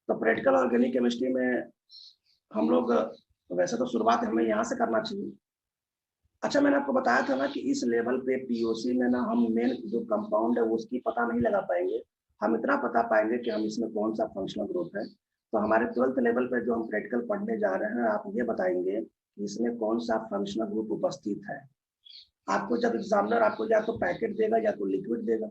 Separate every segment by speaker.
Speaker 1: तो practical organic chemistry में हम लोग वैसे तो शुरुआत हमें यहाँ से करना चाहिए। अच्छा, मैंने आपको बताया था ना कि इस लेवल पे पीओसी में ना हम मेन जो कंपाउंड है उसकी पता नहीं लगा पाएंगे। हम इतना पता पाएंगे कि हम इसमें कौन सा फंक्शनल ग्रुप है। तो हमारे 12th लेवल पे जो हम प्रैक्टिकल पढ़ने जा रहे हैं, आप ये बताएंगे कि इसमें कौन सा फंक्शनल ग्रुप उपस्थित है। आपको जब एग्जामिनर आपको या तो पैकेट देगा या तो लिक्विड देगा।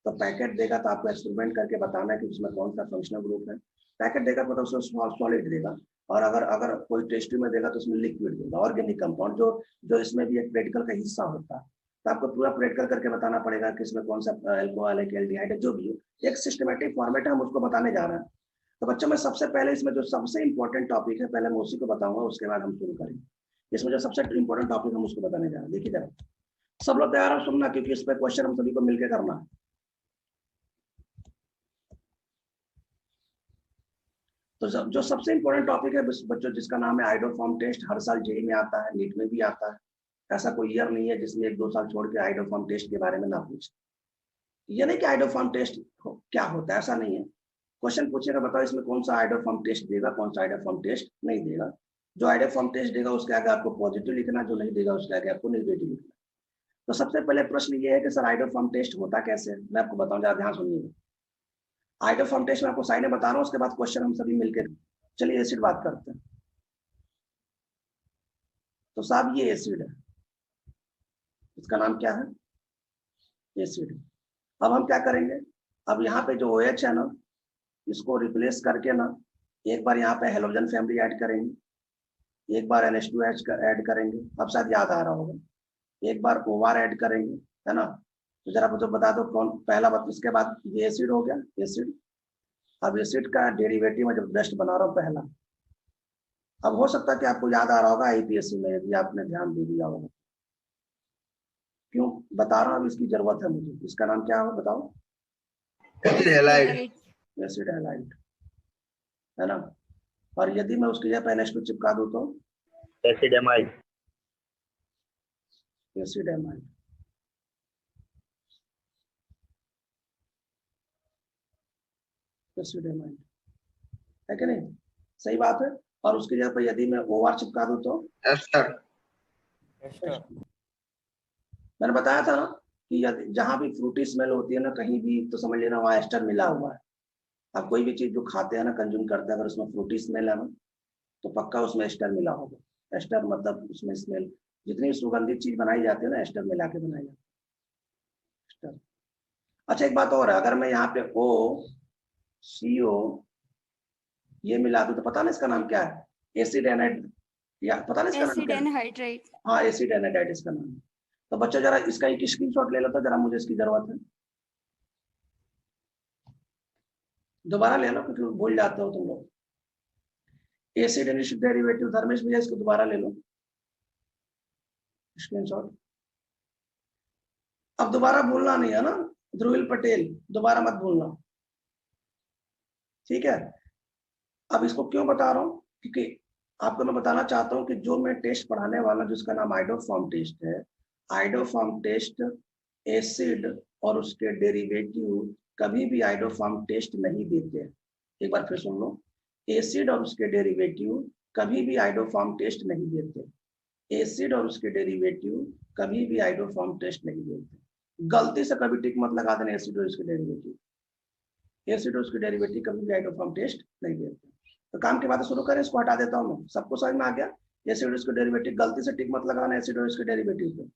Speaker 1: तो पैकेट देगा तो आपको एक्सपेरिमेंट करके बताना है कि उसमें कौन सा फंक्शनल ग्रुप है। पैकेट देगा तो उसमें सॉलिड देगा, और अगर अगर कोई टेस्ट में देगा तो उसमें लिक्विड देगा, ऑर्गेनिक कंपाउंड जो जो इसमें भी एक प्रैक्टिकल का हिस्सा होता है। तो आपको पूरा प्रैक्टिकल करके बताना पड़ेगा कि इसमें कौन सा अल्कोहल है, एल्डिहाइड है, जो भी है। एक सिस्टमेटिक फॉर्मेट है, हम उसको बताने जा रहे हैं। तो बच्चों में सबसे पहले इसमें जो सबसे इंपॉर्टेंट टॉपिक है, पहले मैं उसी को बताऊंगा, उसके बाद हम शुरू करेंगे। इसमें जो सबसे इंपॉर्टेंट टॉपिक हम उसको बताने जा रहे हैं। देखिए जरा, सब लोग तैयार हो सुनना, क्योंकि इस पर क्वेश्चन हम सभी को मिलकर करना है। तो जो सबसे इंपॉर्टेंट टॉपिक है बच्चों, जिसका नाम है आइडोफॉर्म टेस्ट, हर साल जेई में आता है, नीट में भी आता है। ऐसा कोई ईयर नहीं है जिसमें 1-2 साल छोड़ के आइडोफॉर्म टेस्ट के बारे में ना पूछे। ये नहीं कि आइडोफॉर्म टेस्ट क्या होता है, ऐसा नहीं है। क्वेश्चन पूछेगा, बताओ इसमें कौन सा आइडोफॉर्म टेस्ट देगा, कौन सा आइडोफॉर्म टेस्ट नहीं देगा। जो आइडोफॉर्म टेस्ट देगा उसके आगे आपको पॉजिटिव लिखना, जो नहीं देगा उसके आगे आपको नेगेटिव लिखना। तो सबसे पहले प्रश्न ये है कि सर आइडोफॉर्म टेस्ट होता कैसे है। मैं आपको बताऊं, जरा ध्यान सुनिएगा। आइडोफॉर्म टेस्ट में आपको साइड में बता रहा हूँ, उसके बाद क्वेश्चन हम सभी मिलकर। चलिए एसिड बात करते हैं। तो साहब ये एसिड है, इसका नाम क्या है, एसिड। अब हम क्या करेंगे, अब यहाँ पे जो OH है ना, इसको रिप्लेस करके ना, एक बार यहाँ पे हेलोजन फैमिली ऐड करेंगे, एक बार NH2 ऐड करेंगे। अब शायद याद आ रहा होगा, एक बार OR ऐड करेंगे, है ना। तो जरा मुझे बता दो कौन पहला बात। इसके बाद ये एसिड हो गया, एसिड। अब एसिड का डेरिवेटिव में जब बेस्ट बना रहा हूँ पहला। अब हो सकता है कि आपको याद आ रहा होगा IPSC में, यदि आपने ध्यान दे दिया होगा। क्यों बता रहा हूँ, अब इसकी जरूरत है मुझे। इसका नाम क्या हो बताओ,
Speaker 2: एसिड हैलाइड।
Speaker 1: एसिड हैलाइड, है ना। और यदि मैं उसकी जगह NH2 चिपका दूं तो
Speaker 2: acid amide.
Speaker 1: Acid amide, acid amide, है कि नहीं, सही बात है। और उसकी जगह पर यदि मैं OR चिपका दूं तो
Speaker 2: एस्टर।
Speaker 1: मैंने बताया था ना कि जहां भी फ्रूटी स्मेल होती है ना कहीं भी, तो समझ लेना वहां एस्टर मिला हुआ है। आप कोई भी चीज जो खाते हैं ना, कंज्यूम करते हैं, अगर उसमें फ्रूटी स्मेल है ना, तो पक्का उसमें एस्टर मिला होगा। एस्टर मतलब उसमें स्मेल, जितनी सुगंधित चीज बनाई जाती है ना, एस्टर मिला के बनाई जाती है, एस्टर। अच्छा एक बात और है, अगर मैं यहाँ पे OCO ये मिला दूं तो पता ना इसका नाम क्या है, एसिड एनाइड, या पता ना इसका नाम क्या है।
Speaker 3: एनहाइड्राइड।
Speaker 1: हाँ, एसिड एनाइड इसका नाम है। तो बच्चों जरा इसका एक स्क्रीनशॉट ले लो तो, जरा मुझे इसकी जरूरत है। दोबारा ले लो क्योंकि भूल जाते हो तुम लोग। एसिड एनिश डेरिवेटिव, धर्मेश भैया इसको दोबारा ले लो स्क्रीनशॉट। अब दोबारा भूलना नहीं है ना, ध्रुविल पटेल दोबारा मत भूलना, ठीक है। अब इसको क्यों बता रहा हूँ, क्योंकि आपको मैं बताना चाहता हूँ कि जो मैं टेस्ट पढ़ाने वाला, जिसका नाम आइडोफॉर्म टेस्ट है, आइडोफॉर्म टेस्ट एसिड और उसके डेरिवेटिव कभी भी आइडोफॉर्म टेस्ट नहीं देते। एक बार फिर सुन लो, एसिड और उसके डेरिवेटिव कभी भी आइडोफॉर्म टेस्ट नहीं देते। एसिड और उसके डेरिवेटिव कभी भी आइडोफॉर्म टेस्ट नहीं देते। गलती से कभी टिक मत लगा देना एसिड और उसके डेरिवेटिव, एसिड और उसके डेरिवेटिव कभी भी आइडोफॉर्म टेस्ट नहीं देते। तो काम की बात शुरू करें, इसको हटा देता हूँ मैं, सबको समझ में आ गया। एसिड और उसके डेरिवेटिव, गलती से टिक मत लगाना एसिड और उसके डेरिवेटिव पे।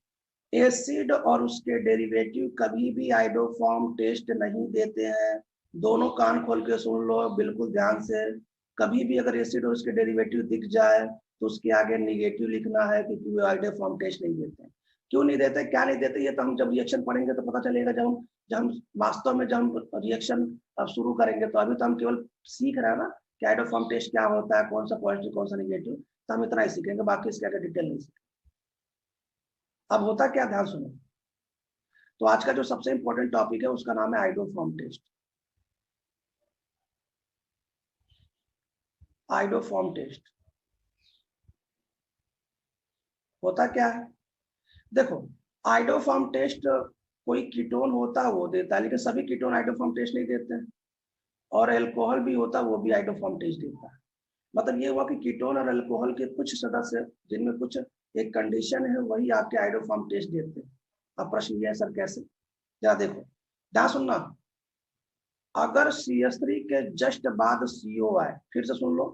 Speaker 1: एसिड और उसके डेरिवेटिव कभी भी आइडोफॉर्म टेस्ट नहीं देते हैं। दोनों कान खोल के सुन लो बिल्कुल ध्यान से। कभी भी अगर एसिड और उसके डेरिवेटिव दिख जाए तो उसके आगे निगेटिव लिखना है, क्योंकि वो आइडोफॉर्म टेस्ट नहीं देते हैं। क्यों नहीं देते, क्या नहीं देते, ये तो हम जब रिएक्शन पढ़ेंगे तो पता चलेगा। जब हम वास्तव में जब हम रिएक्शन अब शुरू करेंगे, तो अभी तो हम केवल सीख रहे हैं ना कि आइडोफॉर्म टेस्ट क्या होता है, कौन सा पॉजिटिव कौन सा निगेटिव, तो हम इतना ही सीखेंगे, बाकी इसके आगे डिटेल नहीं सीखेंगे। अब होता क्या, ध्यान सुनो। तो आज का जो सबसे इंपॉर्टेंट टॉपिक है उसका नाम है आइडोफॉर्म टेस्ट। आइडोफॉर्म टेस्ट होता क्या है, देखो। आइडोफॉर्म टेस्ट कोई कीटोन होता है वो देता है, लेकिन सभी कीटोन आइडोफॉर्म टेस्ट नहीं देते हैं। और अल्कोहल भी होता है, वो भी आइडोफॉर्म टेस्ट देता है। मतलब ये हुआ कि कीटोन और अल्कोहल के कुछ सदस्य जिनमें कुछ एक कंडीशन है, वही आपके आइडोफॉर्म टेस्ट देते हैं। अब प्रश्न ये है सर कैसे, क्या देखो ध्यान सुनना, अगर CH3 के जस्ट बाद CO आए, फिर से सुन लो,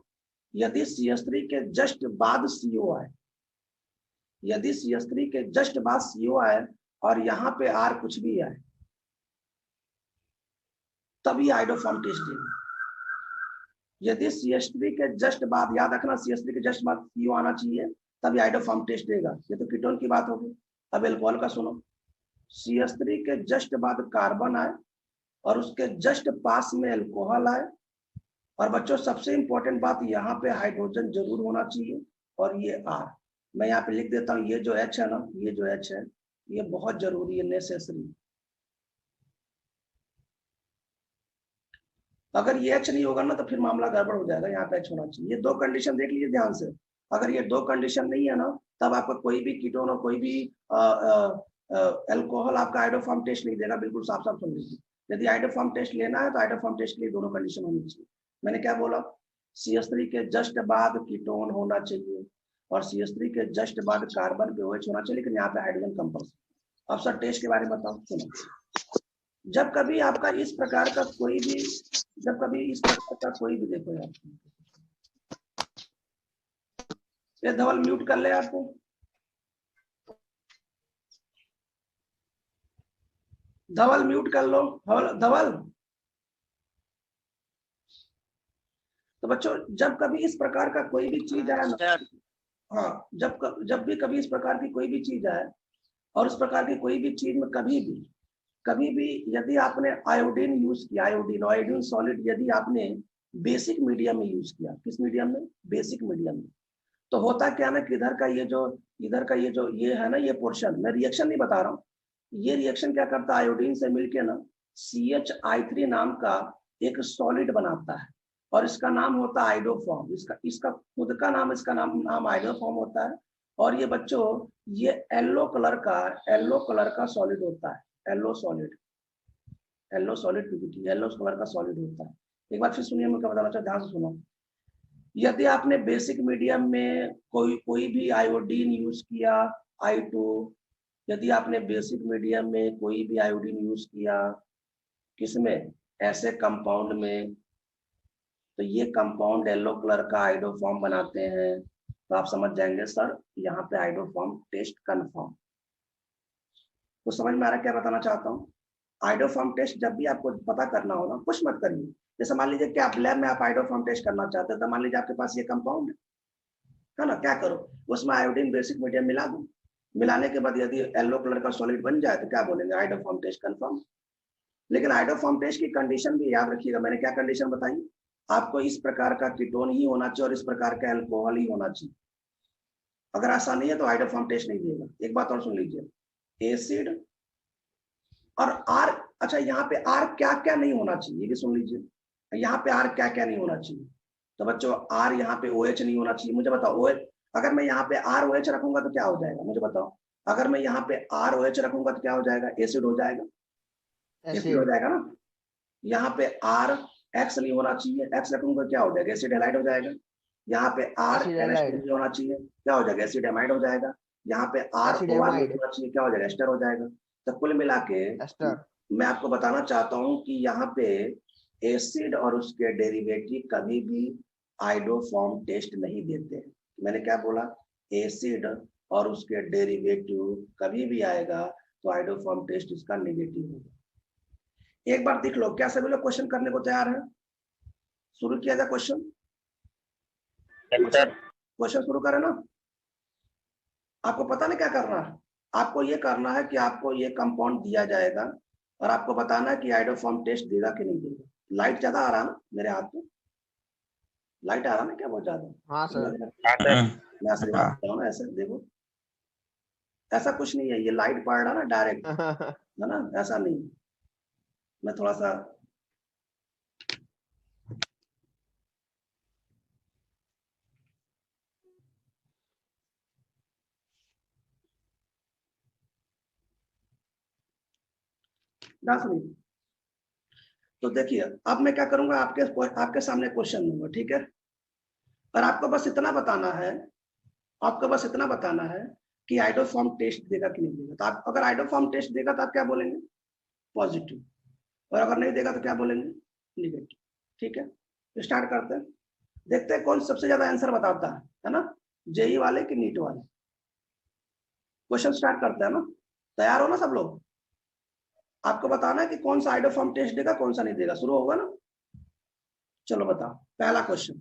Speaker 1: यदि CH3 के जस्ट बाद CO आए, यदि CH3 के जस्ट बाद CO आए और यहाँ पे R कुछ भी आए, तभी आइडोफॉर्म टेस्ट देगा। यदि CH3 के जस्ट बाद, याद रखना CH3 के जस्ट बाद CO आना चाहिए, तभी आइडोफॉर्म टेस्ट देगा। ये तो कीटोन की बात होगी। अब एल्कोहल का सुनो, CH3 के जस्ट बाद कार्बन आए और उसके जस्ट पास में अल्कोहल आए, और बच्चों सबसे इंपॉर्टेंट बात, यहाँ पे हाइड्रोजन जरूर होना चाहिए, और ये R मैं यहाँ पे लिख देता हूँ, ये जो H है ना, ये जो H है ये बहुत जरूरी है, नेसेसरी। अगर ये H नहीं होगा ना तो फिर मामला गड़बड़ हो जाएगा, यहाँ पे H होना चाहिए। ये दो कंडीशन देख लीजिए ध्यान से, अगर ये दो कंडीशन नहीं है ना, तब आपका कोई भी कीटोन और कोई भी अल्कोहल आपका आइडोफॉर्म टेस्ट नहीं देगा, बिल्कुल साफ साफ सुन लीजिए। यदि आइडोफॉर्म टेस्ट लेना है तो आइडोफॉर्म टेस्ट के लिए दोनों कंडीशन होनी चाहिए। मैंने क्या बोला, CH3 के जस्ट बाद कीटोन होना चाहिए और CH3 के जस्ट बाद कार्बन पे OH होना चाहिए, लेकिन यहाँ पे हाइड्रोजन कंपल्सरी। अब सर टेस्ट के बारे में बताओ, सुनो, जब कभी आपका इस प्रकार का कोई भी, जब कभी इस प्रकार का कोई भी, देखो यार, ये धवल म्यूट कर ले आपको, धवल म्यूट कर लो, धवल धवल। तो बच्चों जब कभी इस प्रकार का कोई भी चीज आए ना, हाँ, जब भी कभी इस प्रकार की कोई भी चीज आए, और उस प्रकार की कोई भी चीज में कभी भी यदि आपने आयोडीन यूज किया, आयोडीन आयोडीन सॉलिड यदि आपने बेसिक मीडियम में यूज किया, किस मीडियम में, बेसिक मीडियम में, तो होता क्या ना कि इधर का ये है ना, ये पोर्शन, मैं रिएक्शन नहीं बता रहा हूँ, ये रिएक्शन क्या करता है, आयोडीन से मिलके ना CHI3 नाम का एक सॉलिड बनाता है, और इसका नाम होता है आइडोफॉर्म। इसका इसका खुद का नाम, इसका नाम आइडोफॉर्म होता है। और ये बच्चों, ये येलो कलर का सॉलिड होता है, yellow solid, yellow solid PPT, yellow colour का सॉलिड होता है। एक बार फिर सुनिए, मैं क्या बताना चाहता हूं, ध्यान से सुनो, यदि आपने बेसिक मीडियम में कोई भी आयोडीन यूज किया, I2, यदि आपने बेसिक मीडियम में कोई भी आयोडीन यूज किया, किसमें, ऐसे कंपाउंड में, तो ये कंपाउंड येलो कलर का आइडोफॉर्म बनाते हैं, तो आप समझ जाएंगे सर यहाँ पे आइडोफॉर्म टेस्ट कंफर्म। तो समझ में आ रहा है क्या बताना चाहता हूँ। आइडोफॉर्म टेस्ट जब भी आपको पता करना हो ना, कुछ मत करिए। जैसे मान लीजिए कि आप लैब में आप आइडोफॉर्म टेस्ट करना चाहते हैं, तो मान लीजिए आपके पास ये कंपाउंड है ना, क्या करो, उसमें आयोडीन बेसिक मीडियम मिला दो, मिलाने के बाद यदि येलो कलर का सॉलिड बन जाए तो क्या बोलेंगे, आइडोफॉर्म टेस्ट कंफर्म। लेकिन आइडोफॉर्म टेस्ट की कंडीशन भी याद रखिएगा, मैंने क्या कंडीशन बताई, आपको इस प्रकार का कीटोन ही होना चाहिए और इस प्रकार का अल्कोहल ही होना चाहिए। अगर ऐसा नहीं है तो आइडोफॉर्म टेस्ट नहीं देगा। एक बात और सुन लीजिए, एसिड और आर, अच्छा यहाँ पे आर क्या क्या नहीं होना चाहिए ये भी सुन लीजिए, यहाँ पे आर क्या क्या नहीं होना चाहिए। तो बच्चों आर यहाँ पे OH नहीं होना चाहिए, मुझे बताओ OH, अगर मैं यहाँ पे ROH रखूंगा तो क्या हो जाएगा, मुझे बताओ, अगर मैं यहाँ पे ROH रखूंगा तो क्या हो जाएगा, एसिड हो जाएगा, एसिड हो जाएगा ना। यहाँ पे RX नहीं होना चाहिए, X रखूंगा क्या हो जाएगा, एसिड हेलाइड हो जाएगा। यहाँ पे
Speaker 3: एसिड
Speaker 1: RNH
Speaker 3: एलाइड,
Speaker 1: नहीं होना चाहिए, क्या हो जाएगा, एसिड एमाइड हो जाएगा। यहाँ पे
Speaker 3: एसिड
Speaker 1: ROR नहीं
Speaker 3: एमाइड,
Speaker 1: होना चाहिए, क्या हो जाएगा, एस्टर हो जाएगा। तो कुल मिला के
Speaker 3: एस्टर।
Speaker 1: मैं आपको बताना चाहता हूं कि यहाँ पे एसिड और उसके डेरिवेटिव कभी भी आइडोफॉर्म टेस्ट नहीं देते हैं। मैंने क्या बोला, एसिड और उसके डेरिवेटिव कभी भी आएगा तो आइडोफॉर्म टेस्ट इसका नेगेटिव होगा। एक बार देख लो, क्या सभी लोग क्वेश्चन करने को तैयार है, शुरू किया जाए क्वेश्चन, क्वेश्चन शुरू करें ना। आपको पता नहीं क्या करना है, आपको ये करना है कि आपको ये कंपाउंड दिया जाएगा और आपको बताना है कि आइडोफॉर्म टेस्ट देगा कि नहीं देगा। लाइट ज्यादा आ रहा ना मेरे हाथ में, लाइट आ रहा ना क्या बहुत ज्यादा,
Speaker 3: हाँ सर।
Speaker 1: मैं असली बात कर रहा हूँ ना, ऐसे देखो, ऐसा कुछ नहीं है, ये लाइट पड़ रहा ना डायरेक्ट, है ना, ऐसा नहीं। मैं थोड़ा सा, ना सुनिए, तो देखिए अब मैं क्या करूंगा, आपके सामने क्वेश्चन दूंगा, ठीक है। और आपको बस इतना बताना है, आपको बस इतना बताना है कि आइडोफॉर्म टेस्ट देगा कि नहीं देगा। तो आप अगर आइडोफॉर्म टेस्ट देगा तो आप क्या बोलेंगे, पॉजिटिव, और अगर नहीं देगा तो क्या बोलेंगे, निगेटिव। ठीक है, तो स्टार्ट करते हैं, देखते हैं कौन सबसे ज्यादा आंसर बताता है ना, जेई वाले कि नीट वाले। क्वेश्चन स्टार्ट करते हैं ना, तैयार हो ना सब लोग। आपको बताना है कि कौन सा आइडोफॉर्म टेस्ट देगा कौन सा नहीं देगा, शुरू होगा ना। चलो बताओ पहला क्वेश्चन,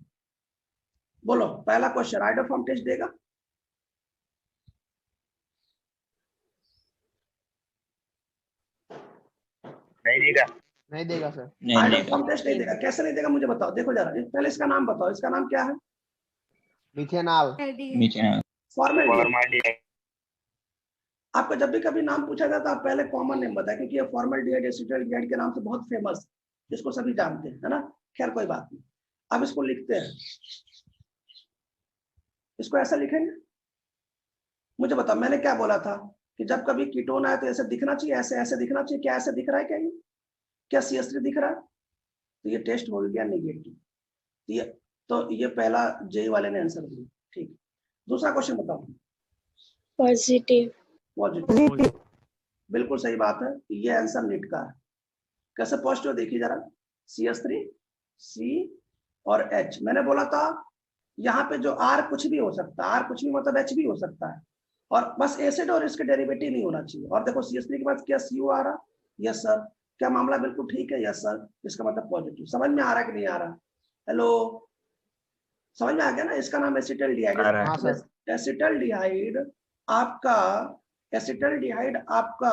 Speaker 1: बोलो पहला क्वेश्चन, आइडोफॉर्म टेस्ट देगा?
Speaker 2: नहीं देगा।
Speaker 3: नहीं देगा सर।
Speaker 1: आइडोफॉर्म टेस्ट नहीं देगा, कैसे नहीं देगा मुझे बताओ। देखो जरा पहले इसका नाम बताओ, इसका नाम क्या है?
Speaker 3: मिथेनॉल।
Speaker 1: फॉर्मल्डिहाइड। आपको जब भी कभी नाम पूछा जाता है आप पहले कॉमन नेम बताएं, क्योंकि ये फॉर्मल्डिहाइड एसिटाल्डिहाइड के नाम से बहुत फेमस है, इसको सभी जानते हैं, है ना। खैर कोई बात नहीं, अब इसको लिखते हैं, इसको ऐसा लिखेंगे। मुझे बताओ मैंने क्या बोला था कि जब कभी कीटोन आए तो ऐसे दिखना चाहिए, ऐसे ऐसे दिखना चाहिए, क्या ऐसे दिख रहा है, क्या ये, क्या CH3 दिख रहा है? तो ये टेस्ट हो गया नेगेटिव। तो ये पहला जेई वाले ने आंसर दिया, ठीक। दूसरा क्वेश्चन बताओ।
Speaker 4: पॉजिटिव।
Speaker 1: पॉजिटिव, बिल्कुल सही बात है, ये आंसर नीट का है। कैसे पॉजिटिव, देखिए जरा, CH3, C और H। मैंने बोला था यहाँ पे जो R कुछ भी हो सकता है, R कुछ भी मतलब H भी हो सकता है, और बस एसिड और इसके डेरिवेटिव नहीं होना चाहिए। और देखो CH3 के बाद क्या CO आ रहा, यस सर, क्या मामला बिल्कुल ठीक है, यस सर, इसका मतलब पॉजिटिव। समझ में आ रहा है कि नहीं आ रहा? हेलो, समझ में आ गया ना, इसका नाम एसिटाल्डिहाइड है।
Speaker 3: हाँ सर।
Speaker 1: एसिटाल्डिहाइड आपका, एसिटाल्डिहाइड आपका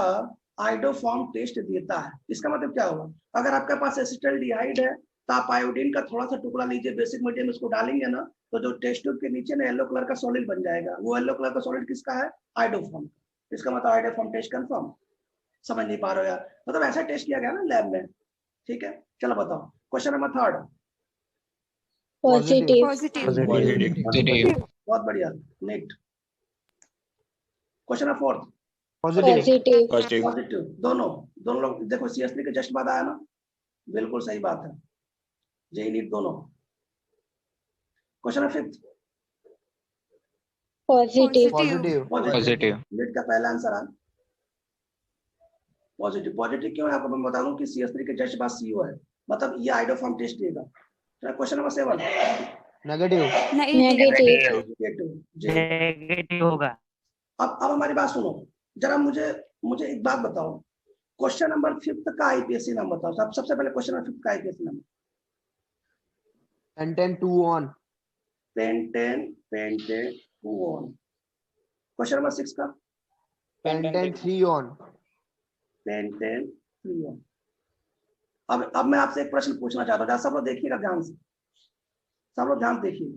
Speaker 1: आइडोफॉर्म टेस्ट देता है। इसका मतलब क्या होगा, अगर आपके पास एसिटाल्डिहाइड है तो आप आयोडीन का थोड़ा सा टुकड़ा लीजिए, बेसिक मीडियम, इसको डालेंगे ना, तो जो टेस्ट ट्यूब के नीचे ना येलो कलर का सॉलिड बन जाएगा, वो येलो कलर का सॉलिड किसका है, आइडोफॉर्म। इसका मतलब आइडोफॉर्म टेस्ट कंफर्म। समझ नहीं पा रहे हो यार, मतलब ऐसा टेस्ट किया गया ना लैब में, ठीक है। चलो बताओ क्वेश्चन नंबर थर्ड।
Speaker 4: पॉजिटिव।
Speaker 1: बहुत बढ़िया, next question number fourth.
Speaker 3: Positive.
Speaker 1: Positive, दोनों दोनों लोग देखो, CH3 के जस्ट बाद आया ना, बिल्कुल सही बात है, जेई नीट दोनों। Question number fifth.
Speaker 3: Positive.
Speaker 1: NEET का पहला आंसर है पॉजिटिव। पॉजिटिव क्यों है आपको मैं बता दूं कि CH3 के जस्ट बाद CO है, मतलब ये आइडोफॉर्म टेस्ट देगा। Question number 7।
Speaker 3: नेगेटिव।
Speaker 2: नेगेटिव होगा।
Speaker 1: अब हमारी बात सुनो जरा, मुझे एक बात बताओ, क्वेश्चन नंबर 5 का IPSC नाम बताओ। सबसे पहले क्वेश्चन नंबर 5 का IPSC नाम।
Speaker 3: Pentane 2 on.
Speaker 1: Pentane 2 on. Question number 6 का
Speaker 3: पेंटेन 3 ऑन।
Speaker 1: Pentane 3 on. अब मैं आपसे एक प्रश्न पूछना चाहता हूँ, सब लोग देखिएगा ध्यान से, सब लोग ध्यान देखिए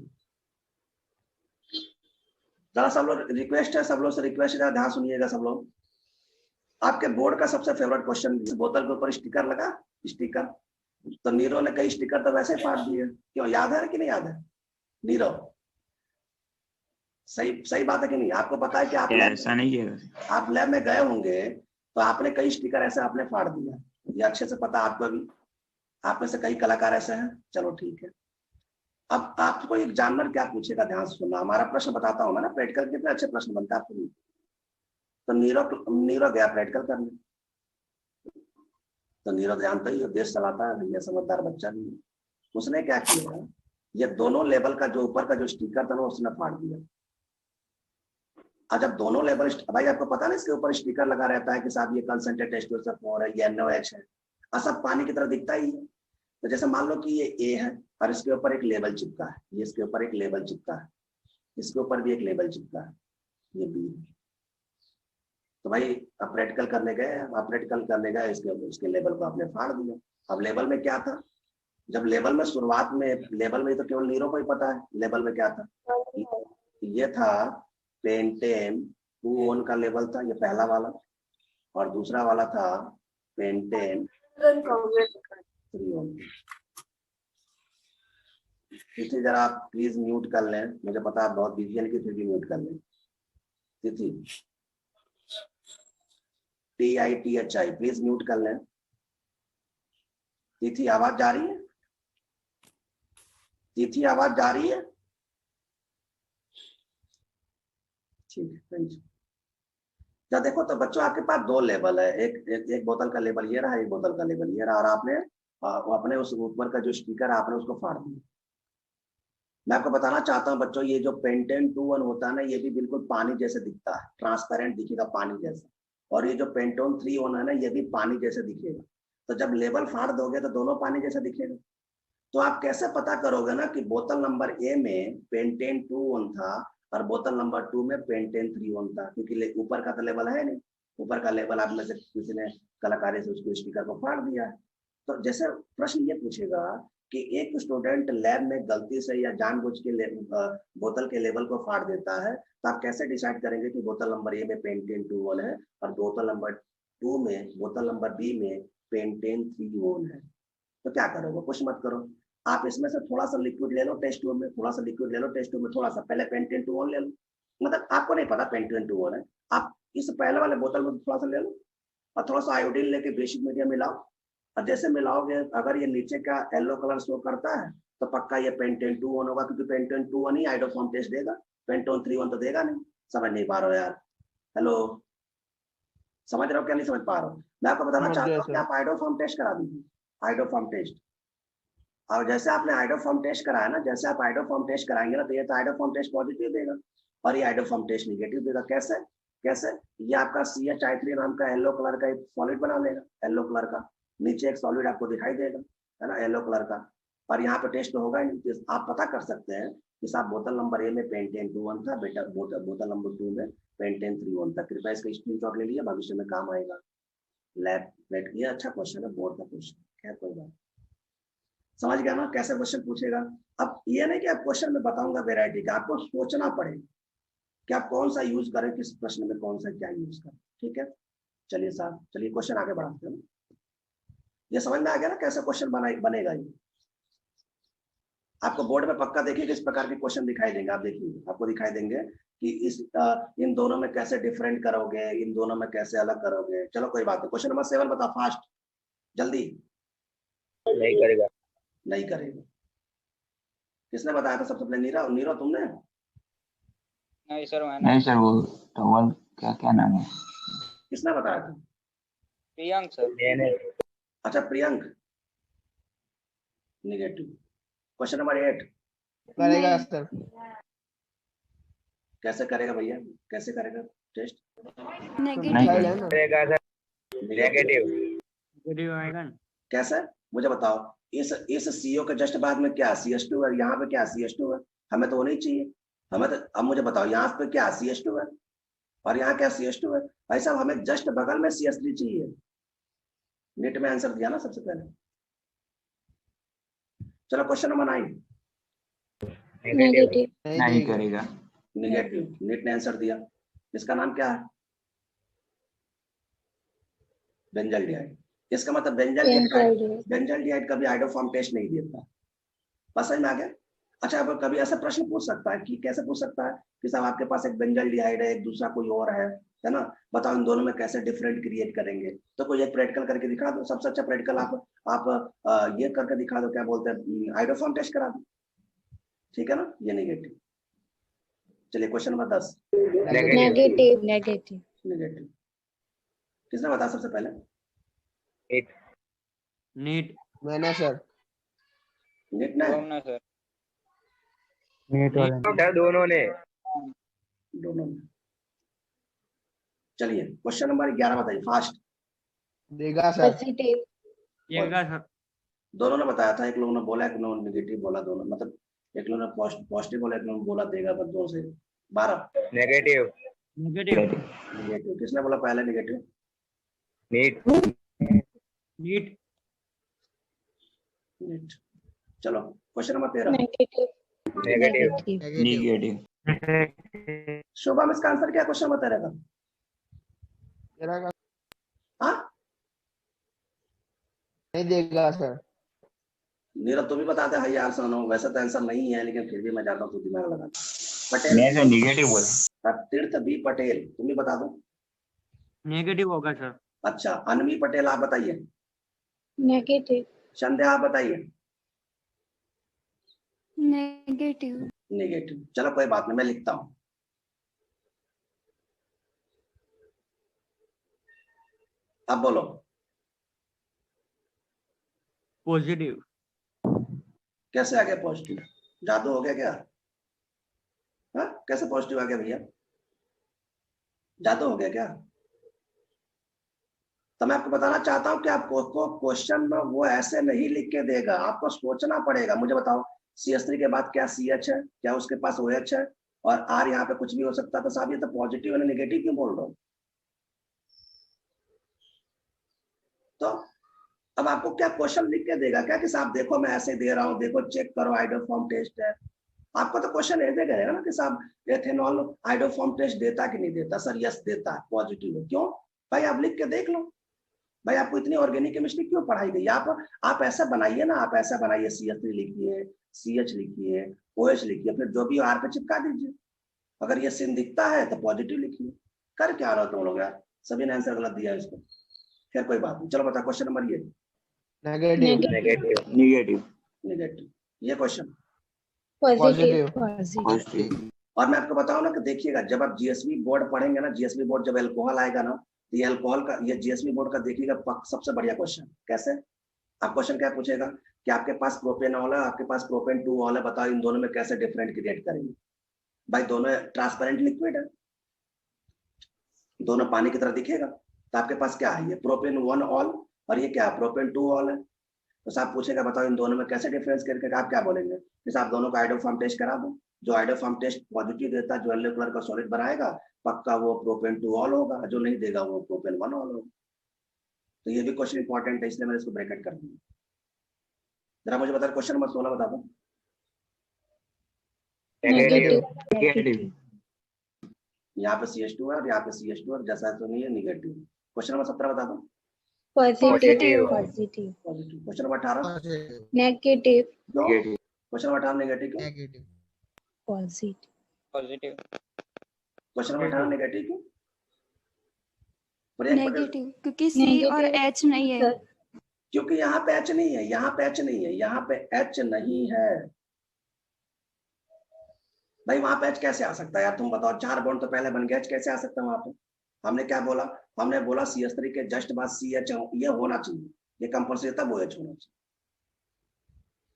Speaker 1: जरा, सब लोग रिक्वेस्ट है, सब लोग से रिक्वेस्ट है, ध्यान सुनिएगा सब लोग। आपके बोर्ड का सबसे फेवरेट क्वेश्चन, बोतल के ऊपर स्टिकर लगा, स्टिकर, तो नीरो ने कई स्टिकर तो वैसे फाड़ दिए, क्यों, याद है कि नहीं याद है नीरो? सही बात है कि नहीं? आपको पता है कि आप लैब में गए होंगे तो आपने कई स्टिकर ऐसे आपने फाड़ दिया, ये अच्छे से पता आपको भी, आप में से कई कलाकार ऐसे हैं। चलो ठीक है, अब आपको एक जानवर क्या पूछेगा, ध्यान से सुनना। हमारा प्रश्न बताता हूँ मैं ना, प्रैक्टिकल कितने अच्छे प्रश्न बनते हैं आपको। तो नीरो गया प्रैक्टिकल करने, तो नीरो जानता ही देश चलाता है, ये समझदार बच्चा भी है। उसने क्या किया, ये दोनों लेवल का जो ऊपर का जो स्टिकर था ना उसने फाड़ दिया। जब दोनों लेवल, भाई आपको पता ना इसके ऊपर स्टिकर लगा रहता है कि साहब ये कंसंट्रेट H2SO4 है, ये NOH है, और सब पानी की तरह दिखता ही है। तो जैसे मान लो कि ये A है और इसके ऊपर एक लेबल चिपका है, ये इसके ऊपर एक लेबल चिपका है, इसके ऊपर भी एक लेबल चिपका है, ये B है। तो भाई आप प्रैक्टिकल करने गए, इसके लेबल को आपने फाड़ दिया। अब लेबल में क्या था, जब लेबल में शुरुआत में, लेबल में तो केवल नीरो को ही पता है लेबल में क्या था, ये था पेंटेन 2 ऑन का लेवल था, ये पहला वाला, और दूसरा वाला था पेंटेन 3 ऑन। तिथि जरा आप प्लीज म्यूट कर लें, मुझे पता है बहुत बिजी है लेकिन फिर भी म्यूट कर लें। तिथि TITHI प्लीज म्यूट कर लें। तिथि आवाज जा रही है? तिथि आवाज जा रही है? ठीक है, थैंक यू। जब देखो तो बच्चों आपके पास दो लेवल है, एक बोतल का लेवल ये रहा, एक बोतल का लेवल ये रहा, और आपने वो अपने उस ऊपर का जो स्टिकर आपने उसको फाड़ दिया। मैं आपको बताना चाहता हूँ बच्चों, ये जो पेंटेन 2-1 होता है ना, ये भी बिल्कुल पानी जैसे दिखता है, ट्रांसपेरेंट दिखेगा पानी जैसा। और ये जो पेंटोन 3-1 है ना, ये भी पानी जैसे दिखेगा। तो जब लेवल फाड़ दोगे तो दोनों पानी जैसा दिखेगा। तो आप कैसे पता करोगे ना कि बोतल नंबर ए में पेंटेन 2-1 था और बोतल नंबर 2 में पेंटेन 3-1 था, क्योंकि ऊपर का तो लेवल है नहीं। ऊपर का लेवल आप में से किसी ने कलाकारी से उसको स्टिकर को फाड़ दिया है। तो जैसे प्रश्न ये पूछेगा कि एक स्टूडेंट लैब में गलती से या जानबूझ के बोतल के लेवल को फाड़ देता है, तो आप कैसे डिसाइड करेंगे कि बोतल नंबर ए में पेंटेन 2-1 है और बोतल नंबर 2 में, बोतल नंबर बी में पेंटेन 3-1 है? तो क्या करोगे? कुछ मत करो, आप इसमें से थोड़ा सा लिक्विड ले लो टेस्ट ट्यूब में, थोड़ा सा लिक्विड ले लो टेस्ट ट्यूब में, थोड़ा सा पहले पेंटेन 2-1 ले लो। मतलब आपको नहीं पता पेंटेन 2-1 है, आप इस पहले वाले बोतल में थोड़ा सा ले लो और थोड़ा सा आयोडीन लेके बेसिक मीडियम मिलाओ, और जैसे मिलाओगे अगर ये नीचे का येलो कलर शो करता है तो पक्का ये पेंटेन 2-1 होगा, क्योंकि पेंटेन 2-1 ही आइडोफॉर्म टेस्ट देगा, पेंटोन 3-1 तो देगा नहीं। समझ नहीं पा रहे हो यार? हेलो, समझ रहे हो क्या नहीं समझ पा रहे हो? मैं आपको बताना चाहता हूँ कि आप आइडोफॉर्म टेस्ट करा दीजिए, आइडोफॉर्म टेस्ट। और जैसे आपने आइडोफॉर्म टेस्ट कराया ना, जैसे आप आइडोफॉर्म टेस्ट कराएंगे ना, तो ये तो आइडोफॉर्म टेस्ट पॉजिटिव देगा और ये आइडोफॉर्म टेस्ट निगेटिव देगा। कैसे कैसे? ये आपका CH3 नाम का येलो कलर का एक सॉलिड बना लेगा, येलो कलर का, नीचे एक सॉलिड आपको दिखाई देगा, है ना, येलो कलर का, और यहाँ पे टेस्ट तो होगा ही नहीं। आप पता कर सकते हैं कि साहब बोतल नंबर ए में पेंटेन 2-1 था, बेटा बोतल नंबर 2 में पेंटेन 3-1 था। कृपया इसका स्क्रीनशॉट ले लिया, भविष्य में काम आएगा। लैब बैठ, ये अच्छा क्वेश्चन है, बोर्ड का क्वेश्चन, क्या कोई बात। समझ गया ना कैसे क्वेश्चन पूछेगा? अब ये नहीं कि आप क्वेश्चन में बताऊंगा वेराइटी का, आपको सोचना पड़ेगा कि आप कौन सा यूज करें, किस प्रश्न में कौन सा क्या यूज करें। ठीक है, चलिए साहब, चलिए क्वेश्चन आगे बढ़ाते हैं। ये समझ में आ गया ना कैसे क्वेश्चन बनेगा? ये आपको बोर्ड में पक्का देखिए किस प्रकार के क्वेश्चन दिखाई देंगे। आप देखिए, आपको दिखाई देंगे कि इन दोनों में कैसे डिफरेंट करोगे, इन दोनों में कैसे अलग करोगे। चलो कोई बात नहीं, क्वेश्चन नंबर 7 बताओ, फास्ट, जल्दी।
Speaker 2: नहीं करेगा।
Speaker 1: नहीं करेगा? किसने बताया था सबसे पहले? नीरव, नीरव तुमने?
Speaker 2: नहीं सर, वो धवल क्या क्या नाम है?
Speaker 1: किसने बताया था?
Speaker 2: प्रियंक सर। मैंने।
Speaker 1: अच्छा, प्रियंक। निगेटिव। क्वेश्चन नंबर 8
Speaker 3: करेगा सर।
Speaker 1: कैसे करेगा भैया, कैसे करेगा टेस्ट?
Speaker 2: नहीं करेगा सर, नेगेटिव। नेगेटिव आएगा। कैसे?
Speaker 1: मुझे बताओ, इस CO के जस्ट बाद में क्या CH2 है, यहाँ पे क्या CH2 है? हमें तो वो नहीं चाहिए, हमें तो, अब मुझे बताओ यहाँ पे क्या CH2 है और यहाँ क्या CH2 है? भाई साहब हमें जस्ट बगल में CH3 चाहिए। नेट में आंसर दिया ना सबसे पहले। चलो क्वेश्चन नंबर 9।
Speaker 4: नेगेटिव।
Speaker 2: नहीं करेगा।
Speaker 1: निगेटिव, नेट ने आंसर दिया। इसका नाम क्या है? बेंजल्डिहाइड। इसका मतलब बेंजल्डिहाइड कभी आइडोफॉर्म टेस्ट नहीं देता। बस समझ में आ गया? अच्छा, अब कभी ऐसा प्रश्न पूछ सकता है कि कैसे पूछ सकता है कि साहब आपके पास एक बेंजल्डिहाइड है, एक दूसरा कोई और है ना, बताओ इन दोनों में कैसे डिफरेंट क्रिएट करेंगे? तो कोई एक प्रैक्टिकल करके दिखा दो। सबसे अच्छा प्रैक्टिकल आप ये करके दिखा दो, क्या बोलते हैं, आइडोफॉर्म टेस्ट करा दो। ठीक है ना, ये नेगेटिव। चलिए question number 10।
Speaker 4: Negative. Negative.
Speaker 1: Negative किसने बताया सबसे पहले?
Speaker 2: नीट।
Speaker 3: मैंने सर।
Speaker 1: नीट ने?
Speaker 2: सर नीट वाले दोनों ने।
Speaker 1: दोनों ने। चलिए क्वेश्चन नंबर 11 बताइए, फास्ट।
Speaker 3: देगा सर।
Speaker 4: पॉजिटिव।
Speaker 2: देगा सर।
Speaker 1: दोनों ने बताया था, एक लोगों ने बोला, एक लोगों ने नेगेटिव बोला, दोनों मतलब एक लोगों ने पॉजिटिव बोला, एक लोगों ने बोला देगा, पर 2 से 12।
Speaker 2: नेगेटिव। नेगेटिव।
Speaker 1: नेगेटिव किसने बोला पहले? नेगेटिव।
Speaker 2: नीट। नीट।
Speaker 1: नीट। चलो question number 13।
Speaker 4: Negative.
Speaker 2: Negative.
Speaker 3: Negative.
Speaker 1: Shubham, इसका आंसर क्या क्वेश्चन नंबर 13 का? हाँ,
Speaker 3: नहीं देगा सर।
Speaker 1: नीरव तुम भी बताते हैं यार, सुनो, वैसे तो आंसर नहीं है लेकिन फिर भी मैं जाता हूँ, तो दिमाग लगा। पटेल।
Speaker 2: मैं तो नेगेटिव बोला।
Speaker 1: तीर्थ बी पटेल, तुम भी बता दो।
Speaker 2: नेगेटिव होगा सर।
Speaker 1: अच्छा, अनवी पटेल आप बताइए।
Speaker 4: नेगेटिव।
Speaker 1: संध्या आप बताइए।
Speaker 4: नेगेटिव।
Speaker 1: नेगेटिव, चलो कोई बात नहीं, मैं लिखता हूं। अब बोलो।
Speaker 5: पॉजिटिव।
Speaker 1: कैसे आ गया पॉजिटिव? जादू हो गया क्या? हाँ, कैसे पॉजिटिव आ गया भैया? जादू हो गया क्या? तो मैं आपको बताना चाहता हूं कि आपको क्वेश्चन में वो ऐसे नहीं लिख के देगा, आपको सोचना पड़ेगा। मुझे बताओ, CH3 के बाद क्या CH है, क्या उसके पास OH है, और R यहाँ पे कुछ भी हो सकता है, तो साहब ये तो पॉजिटिव है, नेगेटिव क्यों बोल रहा हूँ? तो अब आपको क्या क्वेश्चन लिख के देगा क्या कि साहब देखो मैं ऐसे दे रहा हूँ, देखो चेक करो आइडोफॉर्म टेस्ट है? आपको तो क्वेश्चन ऐसे करेगा ना कि साहब एथेनॉल आइडोफॉर्म टेस्ट देता कि नहीं देता? सर यस देता है, पॉजिटिव है। क्यों भाई? आप लिख के देख लो। भाई आपको इतनी ऑर्गेनिक केमिस्ट्री क्यों पढ़ाई गई? आप ऐसा बनाइए ना, आप ऐसा बनाइए, CH3 लिखिए, CH लिखिए, OH लिखिए, फिर जो भी R पे चिपका दीजिए। अगर ये सिन दिखता है तो पॉजिटिव लिखिए। कर क्या रहो तुम लोग यार? सभी ने आंसर गलत दिया इसको। फिर कोई बात नहीं, चलो बता क्वेश्चन नंबर ये।
Speaker 3: नेगेटिव।
Speaker 2: नेगेटिव।
Speaker 1: नेगेटिव, ये क्वेश्चन
Speaker 4: पॉजिटिव।
Speaker 2: पॉजिटिव।
Speaker 1: और मैं आपको बताऊं ना कि देखिएगा, जब आप GSV बोर्ड पढ़ेंगे ना, GSV बोर्ड जब एल्कोहल आएगा ना, तो ये एल्कोहल का, ये GSV बोर्ड का देखिएगा सबसे बढ़िया क्वेश्चन। कैसे? आप क्वेश्चन क्या पूछेगा कि आपके पास प्रोपेनॉल है, आपके पास प्रोपेन 2 ऑल है, बताओ इन दोनों में कैसे डिफरेंट क्रिएट करेंगे? भाई दोनों ट्रांसपेरेंट लिक्विड है, दोनों पानी की तरह दिखेगा, तो आपके पास क्या है, ये प्रोपेन 1 ऑल और ये क्या प्रोपेन 2 ऑल है। तो साहब पूछेगा बताओ इन दोनों में कैसे डिफरेंस करके, आप क्या बोलेंगे कि साहब दोनों का आइडोफॉर्म टेस्ट करा दो। जो आइडोफॉर्म टेस्ट पॉजिटिव देता है, जो येलो कलर का सॉलिड बनाएगा, पक्का वो प्रोपेन 2 ऑल होगा, जो नहीं देगा वो प्रोपेन 1 ऑल होगा। तो ये भी क्वेश्चन इंपॉर्टेंट है, इसलिए मैंने इसको ब्रैकेट कर दिया। जरा मुझे बता, क्वेश्चन नंबर 16 बता दो।
Speaker 2: नेगेटिव।
Speaker 1: यहाँ पे CH2 है और यहाँ पे CH2 है, जैसा तो नहीं है, नेगेटिव। क्वेश्चन नंबर 17 बता दो।
Speaker 4: Positive.
Speaker 1: Positive. Question number 18
Speaker 4: negative.
Speaker 1: क्यों? क्वेश्चन नंबर 18 नेगेटिव क्यों?
Speaker 3: Negative.
Speaker 4: Positive.
Speaker 2: Positive.
Speaker 1: Question number 18 negative क्यों?
Speaker 6: नेगेटिव क्योंकि C और H नहीं है।
Speaker 1: क्योंकि यहाँ पे H नहीं है, यहाँ पे H नहीं है, यहाँ पे H नहीं है। भाई वहां पे H कैसे आ सकता है यार? तुम बताओ, 4 बॉन्ड तो पहले बन गया, H कैसे आ सकता है वहां पे? हमने क्या बोला? हमने बोला CH3 के जस्ट बाद CH ये होना चाहिए, ये कंपल्सरी तब OH होना चाहिए।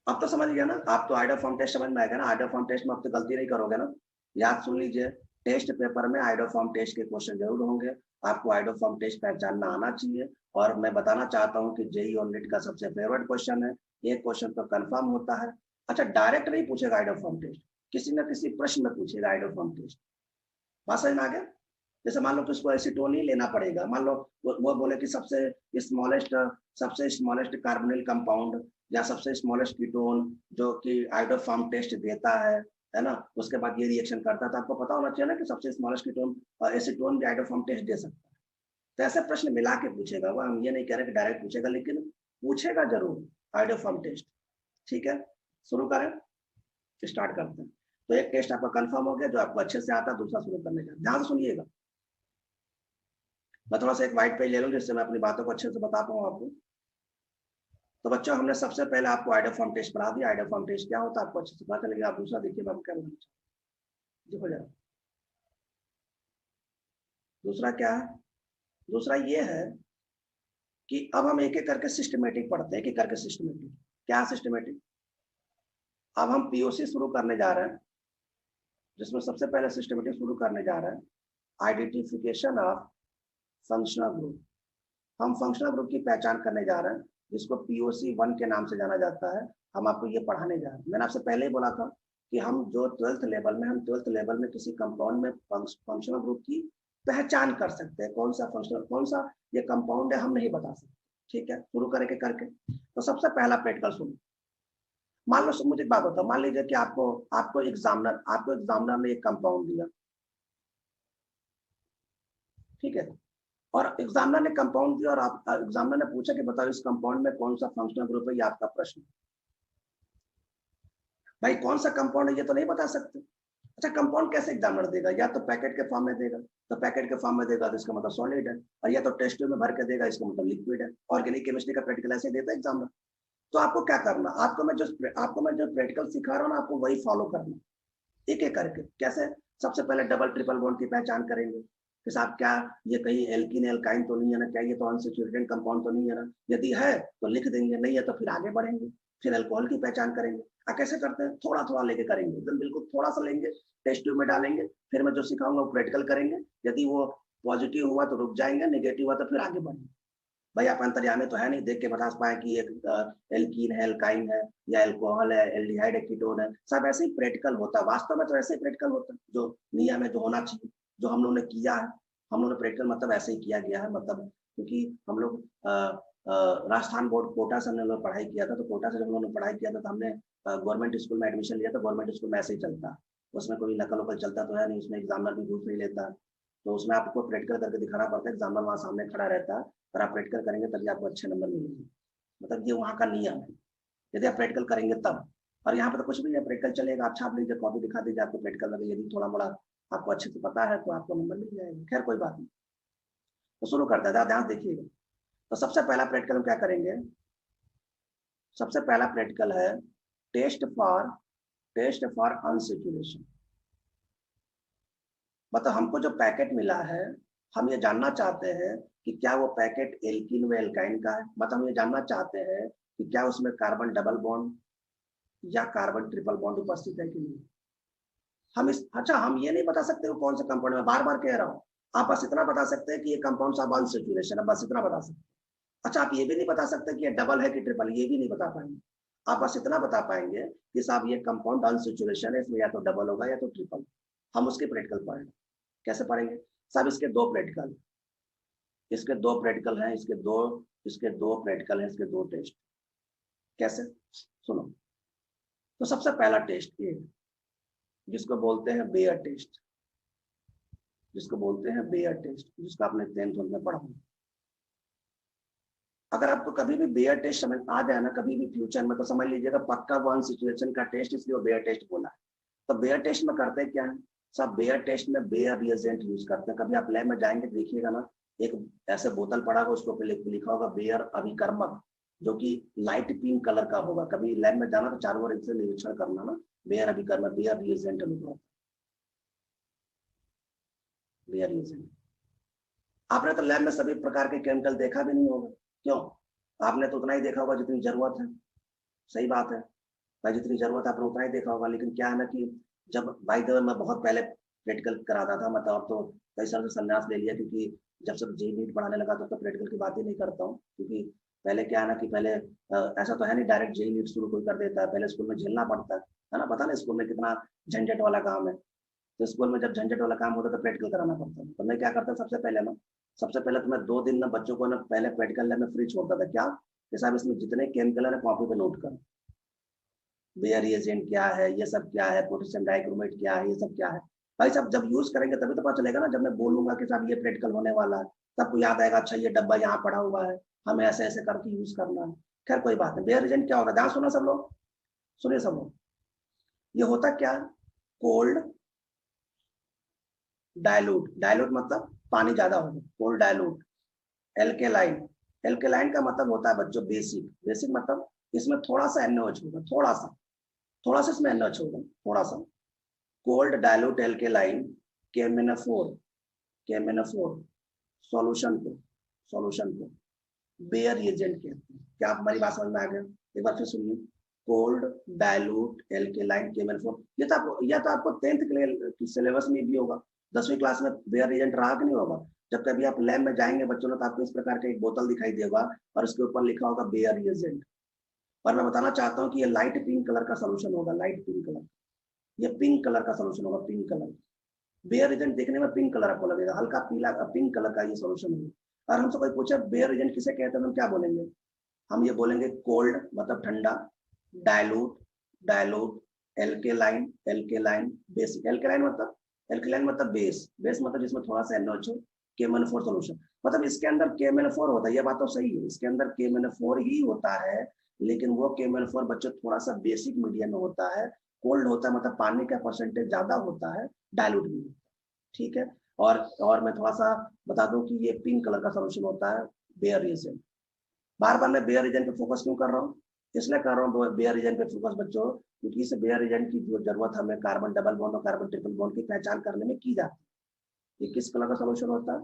Speaker 1: अब तो समझ गया ना आप? तो आइडोफॉर्म टेस्ट समझ में आएगा ना? आइडोफॉर्म टेस्ट में अब तो गलती नहीं करोगे ना? याद सुन लीजिए, टेस्ट पेपर में आइडोफॉर्म टेस्ट के क्वेश्चन जरूर होंगे, आपको आइडोफॉर्म टेस्ट पहचानना आना चाहिए। और मैं बताना चाहता हूँ कि JEE और NET का सबसे फेवरेट क्वेश्चन है, एक क्वेश्चन तो कंफर्म होता है। अच्छा, डायरेक्ट नहीं पूछेगा आइडोफॉर्म टेस्ट, किसी न किसी प्रश्न में पूछेगा आइडोफॉर्म टेस्ट। बात समझ में आ गया? जैसे मान लो कि उसको एसीटोन ही लेना पड़ेगा, मान लो वो बोले कि सबसे स्मॉलेस्ट कार्बोनिल कंपाउंड या सबसे स्मॉलेस्ट कीटोन जो कि आइडोफॉर्म टेस्ट देता है ना, उसके बाद ये रिएक्शन करता है, तो आपको पता होना चाहिए ना कि सबसे स्मॉलेस्ट कीटोन एसीटोन भी आइडोफॉर्म टेस्ट दे सकता है। तो ऐसे प्रश्न मिला के पूछेगा वो, हम ये नहीं कह रहे कि डायरेक्ट पूछेगा, लेकिन पूछेगा जरूर आइडोफॉर्म टेस्ट। ठीक है, शुरू करें, स्टार्ट करते हैं। तो एक टेस्ट आपका कंफर्म हो गया जो आपको अच्छे से आता है, दूसरा शुरू करने का। ध्यान से सुनिएगा, मैं थोड़ा सा एक व्हाइट पेज ले लूं जिससे मैं अपनी बातों को अच्छे से बता पाऊँ आपको। तो बच्चों, हमने सबसे पहले आपको आइडोफॉर्म टेस्ट पढ़ा दिया। आइडोफॉर्म टेस्ट क्या होता है आपको अच्छे से पता चलेगा। आप दूसरा देखिए, मैं क्या बोलना चाहूँ, देखो जरा दूसरा क्या है। दूसरा ये है कि अब हम एक एक करके सिस्टमेटिक पढ़ते हैं, एक एक करके सिस्टमेटिक। क्या सिस्टमेटिक? अब हम POC शुरू करने जा रहे हैं, जिसमें सबसे पहले सिस्टमेटिक शुरू करने जा रहे हैं आइडेंटिफिकेशन ऑफ फंक्शनल ग्रुप। हम फंक्शनल ग्रुप की पहचान करने जा रहे हैं, जिसको POC 1 के नाम से जाना जाता है। हम आपको ये पढ़ाने जा रहे हैं। मैंने आपसे पहले ही बोला था कि हम जो 12th लेवल में किसी कंपाउंड में फंक्शनल ग्रुप की पहचान कर सकते हैं। कौन सा ये कंपाउंड है हम नहीं बता सकते। ठीक है, शुरू करेंगे करके। तो सबसे पहला प्रैक्टिकल सुनो। मान लो, मुझे एक बात बताओ, मान लीजिए कि आपको एग्जामिनर ने एक कंपाउंड दिया, ठीक है, और एग्जामिनर ने कंपाउंड दिया और एग्जामिनर ने पूछा कि बताओ इस कंपाउंड में कौन सा फंक्शनल ग्रुप है, ये आपका प्रश्न। भाई कौन सा कंपाउंड है ये तो नहीं बता सकते। अच्छा, कंपाउंड कैसे एग्जामिनर देगा? या तो पैकेट के फॉर्म में देगा, तो पैकेट के फॉर्म में देगा तो इसका मतलब सॉलिड है, और या तो टेस्ट ट्यूब में भर के देगा, इसका मतलब लिक्विड है। ऑर्गेनिक केमिस्ट्री का प्रैक्टिकल ऐसे देता है एग्जामिनर। तो आपको क्या करना, आपको मैं जो प्रैक्टिकल सिखा रहा हूँ ना, आपको वही फॉलो करना एक एक करके। कैसे? सबसे पहले डबल ट्रिपल बॉन्ड की पहचान करेंगे कि साहब क्या ये कहीं एल्कीन एल्काइन तो नहीं है ना, क्या ये तो अनसैचुरेटेड कंपाउंड तो नहीं है ना, यदि है तो लिख देंगे, नहीं है तो फिर आगे बढ़ेंगे। फिर अल्कोहल की पहचान करेंगे। कैसे करते हैं? थोड़ा थोड़ा लेके करेंगे, एकदम बिल्कुल थोड़ा सा लेंगे, टेस्ट ट्यूब में डालेंगे, फिर मैं जो सिखाऊंगा वो प्रैक्टिकल करेंगे। यदि वो पॉजिटिव हुआ तो रुक जाएंगे, नेगेटिव हुआ तो फिर आगे बढ़ेंगे। भाई आप अंतर्यामी तो है नहीं, देख के बता पाए कि एक एल्कीन है, एल्काइन है, या एल्कोहल है, एल्डिहाइड है, कीटोन है। सब ऐसे ही प्रैक्टिकल होता है, वास्तव में तो ऐसे ही प्रैक्टिकल होता है जो नियम है, जो होना चाहिए, जो हम लोगों ने किया है। हम लोगों ने प्रैक्टिकल मतलब ऐसे ही किया गया है, मतलब क्योंकि हम लोग राजस्थान बोर्ड कोटा से हमने लोग पढ़ाई किया था, तो कोटा से जब हम लोगों ने पढ़ाई किया था तो हमने गवर्नमेंट स्कूल में एडमिशन लिया था। गवर्नमेंट स्कूल में ऐसे ही चलता है, उसमें कोई नकल वकल चलता तो है नहीं, उसमें एग्जामिनर भी घूस नहीं लेता, तो उसमें आपको प्रैक्टिकल करके दिखाना पड़ता है। एग्जामिनर वहाँ सामने खड़ा रहता है और आप प्रैक्टिकल करेंगे तभी आपको अच्छे नंबर मिलेंगे। मतलब ये वहाँ का नियम है, यदि आप प्रैक्टिकल करेंगे तब। और यहाँ पर तो कुछ भी नहीं, प्रैक्टिकल चलेगा, आप छाप लीजिए, कॉपी दिखा दीजिए, आपको प्रैक्टिकल लगे, यदि थोड़ा मोड़ा आपको अच्छे से पता है तो आपको नंबर मिल जाएगा। खैर कोई बात नहीं, तो शुरू करते हैं, ध्यान देखिएगा। तो सबसे पहला प्रैक्टिकल हम क्या करेंगे? सबसे पहला प्रैक्टिकल है टेस्ट फॉर अनसैचुरेशन। मतलब हमको जो पैकेट मिला है, हम ये जानना चाहते हैं कि क्या वो पैकेट एल्कीन व एल्काइन का है। मतलब हम ये जानना चाहते हैं कि क्या उसमें कार्बन डबल बॉन्ड या कार्बन ट्रिपल बॉन्ड उपस्थित है कि नहीं। हम ये नहीं बता सकते वो कौन सा कंपाउंड है, बार बार कह रहा हूँ। आप बस इतना बता सकते हैं कि ये कंपाउंड साहब अनसैचुरेशन है, बस इतना बता सकते हैं। अच्छा, आप ये भी नहीं बता सकते कि ये डबल है कि ट्रिपल, ये भी नहीं बता पाएंगे। आप बस इतना बता पाएंगे कि साहब ये कंपाउंड अनसैचुरेशन है, इसमें या तो डबल होगा या तो ट्रिपल। हम उसके प्रैक्टिकल पढ़ेंगे। कैसे पढ़ेंगे साहब? इसके दो प्रैक्टिकल हैं, इसके दो प्रैक्टिकल हैं, इसके दो प्रैक्टिकल हैं, इसके दो टेस्ट। कैसे? सुनो। तो सबसे पहला टेस्ट ये, जिसको बोलते हैं बेयर टेस्ट, जिसको आपने 10th में पढ़ा। अगर आपको कभी भी बेयर टेस्ट समझ आ जाए ना, कभी भी फ्यूचर में, तो समझ लीजिएगा पक्का वन सिचुएशन का टेस्ट, इसलिए बेयर टेस्ट बोला है। तो बेयर टेस्ट में करते क्या है? सब बेयर टेस्ट में बेयर रिएजेंट यूज करते हैं। कभी आप लैब में जाएंगे देखिएगा ना, एक ऐसे बोतल पड़ा होगा, उसको लिखा होगा बेयर अभिकर्मक, जो कि लाइट पिंक कलर का होगा। कभी लैब में जाना तो चारों ओर इससे निरीक्षण करना ना, बेयर अभिकर्मक, बेयर रिएजेंट लिखा होता है, बेयर रिएजेंट। आपने तो लैब में सभी प्रकार के केमिकल देखा भी नहीं होगा, क्यों? आपने तो उतना ही देखा होगा जितनी जरूरत है। सही बात है भाई, जितनी जरूरत है आपने उतना ही देखा होगा। लेकिन क्या है ना कि जब भाई मैं बहुत पहले प्रैक्टिकल कराता था, मतलब अब तो कई साल से संन्यास ले लिया, क्योंकि जब सब जी नीट पढ़ाने लगा तो प्रैक्टिकल की बात ही नहीं करता हूँ। क्योंकि पहले क्या है ना कि पहले ऐसा तो है नहीं डायरेक्ट जेई नीट शुरू कोई कर देता है, पहले स्कूल में झेलना पड़ता है ना। पता ना स्कूल में कितना झंझट वाला काम है। तो स्कूल में जब झंझट वाला काम होता है तो प्रैक्टिकल कराना पड़ता है। तो मैं क्या करता सबसे पहले तो मैं 2 दिन ना बच्चों को ना पहले प्रैक्टिकल लैब में फ्री छोड़ता था। क्या कि साहब इसमें जितने केमिकल है कॉपी पे नोट करो, बेयर रिएजेंट क्या है, ये सब क्या है, पोटेशियम डाइक्रोमेट क्या है, ये सब क्या है। भाई साहब जब यूज करेंगे तभी तो पता चलेगा ना। जब मैं बोलूंगा कि साहब ये प्रैक्टिकल होने वाला है, तब को याद आएगा, अच्छा ये डब्बा यहाँ पड़ा हुआ है, हमें ऐसे ऐसे करके यूज करना है। खैर कोई बात नहीं। बेयर रिएजेंट क्या होगा, ध्यान सुनो सब लोग, सुनिए सब लोग। ये होता क्या? कोल्ड डायलूट, डायलूट मतलब पानी ज्यादा होगा, कोल्ड डायलूट। एल्केलाइन, एल्केलाइन का मतलब होता है बच्चों बेसिक, बेसिक मतलब इसमें थोड़ा सा NaOH होगा, थोड़ा सा इसमें NaOH होगा, थोड़ा सा। Cold dilute alkaline KMnO4 solution को बेयर रिएजेंट कहते हैं। क्या आप हमारी बात समझ में आ गया? एक बार फिर सुनिए, कोल्ड डायलूट एल्केलाइन KMnO4। ये तो आपको 10th के सिलेबस में भी होगा, 10वीं क्लास में बेयर रिएजेंट रहा कि नहीं होगा। जब कभी आप लैब में जाएंगे बच्चों ने, तो आपको इस प्रकार का एक बोतल दिखाई देगा और उसके ऊपर लिखा होगा बेयर रिएजेंट। और मैं बताना चाहता हूँ कि ये लाइट पिंक कलर का सोल्यूशन होगा, लाइट पिंक कलर, ये पिंक कलर का सोल्यूशन होगा, पिंक कलर। बेयर एजेंट देखने में पिंक कलर आपको लगेगा, हल्का पीला पिंक कलर का ये सोल्यूशन होगा। और हमसे कोई पूछे बेयर एजेंट किसे कहते हैं, हम क्या बोलेंगे? हम ये बोलेंगे कोल्ड मतलब ठंडा, डायलूट एल्केलाइन बेसिक। एल्केलाइन मतलब बेस मतलब जिसमें थोड़ा सा NaOH हो, KMnO4 सोल्यूशन। मतलब इसके अंदर KMnO4 होता है, ये बात तो सही है, इसके अंदर KMnO4 ही होता है। लेकिन वो KMnO4 बच्चों थोड़ा सा बेसिक मीडियम में होता है, कोल्ड होता है मतलब पानी का परसेंटेज ज्यादा होता है, डायलूट भी होता है। ठीक है। और मैं थोड़ा सा बता दूं कि ये पिंक कलर का सोल्यूशन होता है बेयर रिएजेंट। बार बार मैं बेयर रिएजेंट पे फोकस क्यों कर रहा हूँ? इसलिए कर रहा हूँ बेयर एजेंट पे फोकस बच्चों, क्योंकि इस बेयर एजेंट की जो जरूरत हमें कार्बन डबल बॉन्ड और कार्बन ट्रिपल बॉन्ड की पहचान करने में की जाती है। ये किस कलर का सोल्यूशन होता है?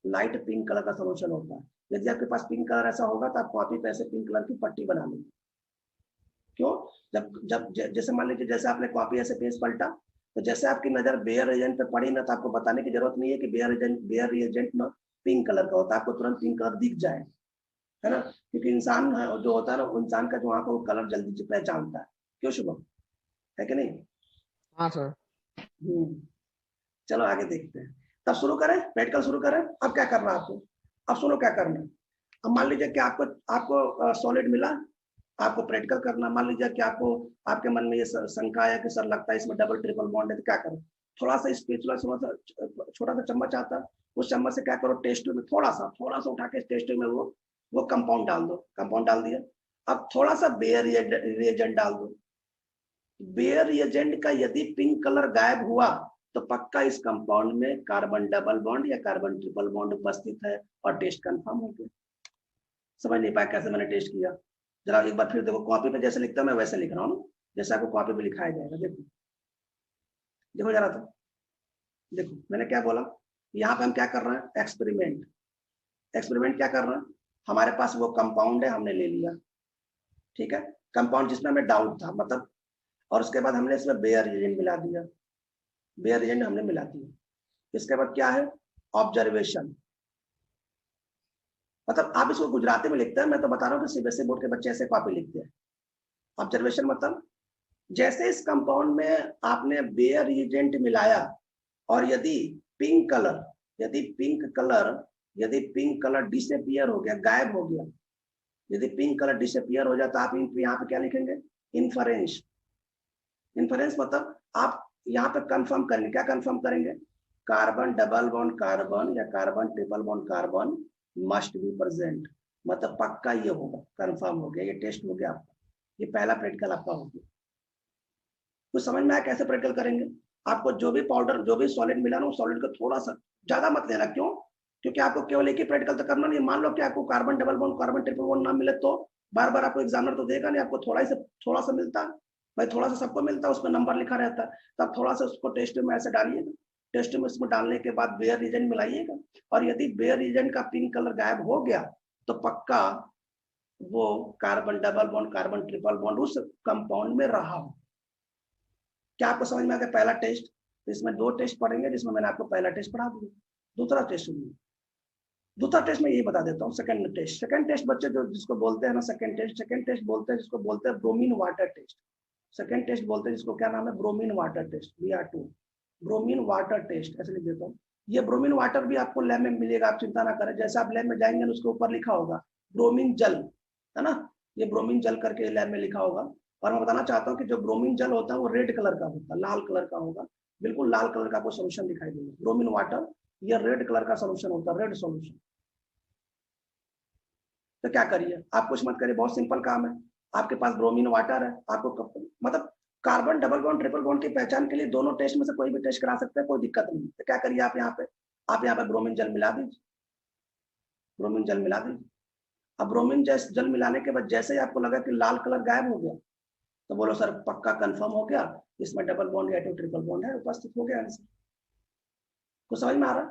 Speaker 1: लाइट पिंक कलर का सोल्यूशन होता है। यदि आपके पास पिंक कलर ऐसा होगा तो आप कॉपी पे ऐसे पिंक कलर की पट्टी बना लेंगे। क्यों? जब जब जैसे मान लीजिए जैसे आपने कॉपी ऐसे पेज पलटा, तो जैसे आपकी नजर बेयर एजेंट पे पड़ी ना, तो आपको बताने की जरूरत नहीं है कि बेयर एजेंट ना पिंक कलर का होता है, आपको तुरंत पिंक कलर दिख जाए, है ना? क्योंकि इंसान जो होता है ना, इंसान का जो आंख वो कलर जल्दी से पहचानता है। क्यों शुभम, है कि नहीं?
Speaker 3: हाँ सर।
Speaker 1: चलो आगे देखते हैं। तब शुरू करें, प्रैक्टिकल शुरू करें। अब क्या करना है आपको? अब सुनो क्या करना है। अब मान लीजिए कि आपको सॉलिड मिला, आपको प्रैक्टिकल करना। मान लीजिए कि आपके मन में ये शंका है कि सर लगता है इसमें डबल ट्रिपल बॉन्ड है, तो क्या करो? थोड़ा सा स्पैचुला, छोटा सा चम्मच आता है, उस चम्मच से क्या करो, टेस्ट ट्यूब में थोड़ा सा उठा के टेस्ट ट्यूब में वो कंपाउंड डाल दो। कंपाउंड डाल दिया। अब थोड़ा सा बेयर रिएजेंट डाल दो। बेयर रिएजेंट का यदि पिंक कलर गायब हुआ तो पक्का इस कंपाउंड में कार्बन डबल बॉन्ड या कार्बन ट्रिपल बॉन्ड उपस्थित है और टेस्ट कंफर्म हो गया। समझ नहीं पाया कैसे मैंने टेस्ट किया? जरा एक बार फिर देखो, कॉपी पे जैसे लिखता हूं मैं वैसे लिख रहा हूँ, जैसे आपको कॉपी पे लिखाया जाएगा। देखो देखो जरा, तो देखो मैंने क्या बोला। यहाँ पे हम क्या कर रहे हैं? एक्सपेरिमेंट क्या कर रहे हैं? हमारे पास वो कंपाउंड है, हमने ले लिया, ठीक है, कंपाउंड जिसमें हमें डाउट था, मतलब, और उसके बाद हमने इसमें बेयर एजेंट मिला दिया। बेयर एजेंट हमने मिला दिया। इसके बाद क्या है? ऑब्जर्वेशन। मतलब आप इसको गुजराती में लिखते हैं, मैं तो बता रहा हूँ कि सीबीएसई बोर्ड के बच्चे ऐसे कॉपी लिखते हैं। ऑब्जर्वेशन मतलब जैसे इस कंपाउंड में आपने बेयर एजेंट मिलाया और यदि पिंक कलर डिसअपियर हो गया, गायब हो गया, यदि पिंक कलर डिसअपियर हो जाए तो आप यहाँ पे क्या लिखेंगे? इन्फरेंस। इन्फरेंस मतलब आप यहाँ पे कंफर्म करेंगे। क्या कंफर्म करेंगे? कार्बन डबल बॉन्ड कार्बन या carbon triple bond carbon must be present. मतलब पक्का ये होगा, कंफर्म हो गया, ये टेस्ट हो गया आपका। ये पहला प्रैक्टिकल आपका हो गया। कुछ समझ में आया कैसे प्रैक्टिकल करेंगे? आपको जो भी पाउडर, जो भी सॉलिड मिला ना, वो सॉलिड को थोड़ा सा ज्यादा मत लेना। क्यों? क्योंकि आपको केवल एक ही प्रैक्टिकल तो करना नहीं। मान लो कि आपको carbon double bond carbon triple bond ना मिले तो बार बार आपको एग्जामिनर तो देगा नहीं, आपको थोड़ा सा मिलता है भाई, थोड़ा सा सबको मिलता है, उसमें नंबर लिखा रहता है। तब थोड़ा सा उसको टेस्ट में ऐसे डालिएगा। टेस्ट में इसमें डालने के बाद बेयर एजेंट मिलाइएगा, और यदि बेयर एजेंट का पिंक कलर गायब हो गया तो पक्का वो carbon double bond carbon triple bond उस कंपाउंड में रहा हो। क्या आपको समझ में आ गया? पहला टेस्ट। तो इसमें दो टेस्ट पढ़ेंगे, जिसमें मैंने आपको पहला टेस्ट पढ़ा दिया। दूसरा टेस्ट सुनिए। दूसरा टेस्ट में यही बता देता हूँ। सेकंड टेस्ट बच्चे जो जिसको बोलते हैं ना सेकंड टेस्ट बोलते हैं जिसको बोलते हैं bromine water test. Second test बोलते हैं जिसको, क्या नाम है? Bromine water test, BR2। Bromine water test ऐसे लिख देता हूँ। ये ब्रोमीन वाटर भी आपको लैब में मिलेगा, आप चिंता ना करें। जैसे आप लैब में जाएंगे ना, उसके ऊपर लिखा होगा ब्रोमीन जल, है ना? ये ब्रोमीन जल करके लैब में लिखा होगा। और मैं बताना चाहता हूँ कि जो ब्रोमीन जल होता है वो रेड कलर का होता है, लाल कलर का होगा, बिल्कुल लाल कलर का आपको सोल्यूशन दिखाई देगा। ब्रोमीन वाटर ये रेड कलर का सोल्यूशन होता है, रेड सोल्यूशन। तो क्या करिए, आप कुछ मत करिए, बहुत सिंपल काम है। आपके पास ब्रोमीन वाटर है, आपको मतलब carbon double bond triple bond की पहचान के लिए दोनों टेस्ट में से कोई भी टेस्ट करा सकते हैं, कोई दिक्कत नहीं। तो क्या करिए, आप यहाँ पे ब्रोमीन जल मिला दीजिए। ब्रोमीन जल मिला दीजिए। अब ब्रोमीन जल मिलाने के बाद जैसे ही आपको लगा कि लाल कलर गायब हो गया, तो बोलो सर पक्का कंफर्म हो गया, इसमें डबल बॉन्ड या ट्रिपल बॉन्ड है, उपस्थित हो गया आंसर। कुछ समझ में आ रहा?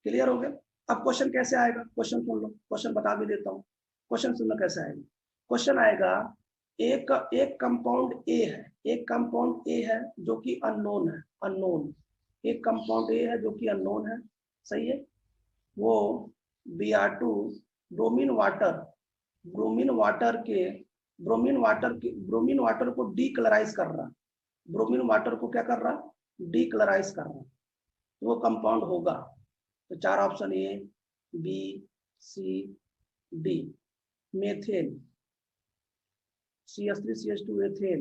Speaker 1: क्लियर हो गया? अब क्वेश्चन कैसे आएगा? क्वेश्चन सुन लो, क्वेश्चन बता भी देता हूँ। क्वेश्चन सुनना कैसे आएगा? क्वेश्चन आएगा, एक कंपाउंड ए है जो कि अननोन है, एक कंपाउंड ए है जो कि अननोन है, सही है। वो Br2 ब्रोमीन वाटर को डीकलराइज कर रहा, ब्रोमीन वाटर को क्या कर रहा? डीकलराइज कर रहा। तो वो कंपाउंड होगा, तो चार option A, B, C, D। Methane, CH3 CH2 ethane,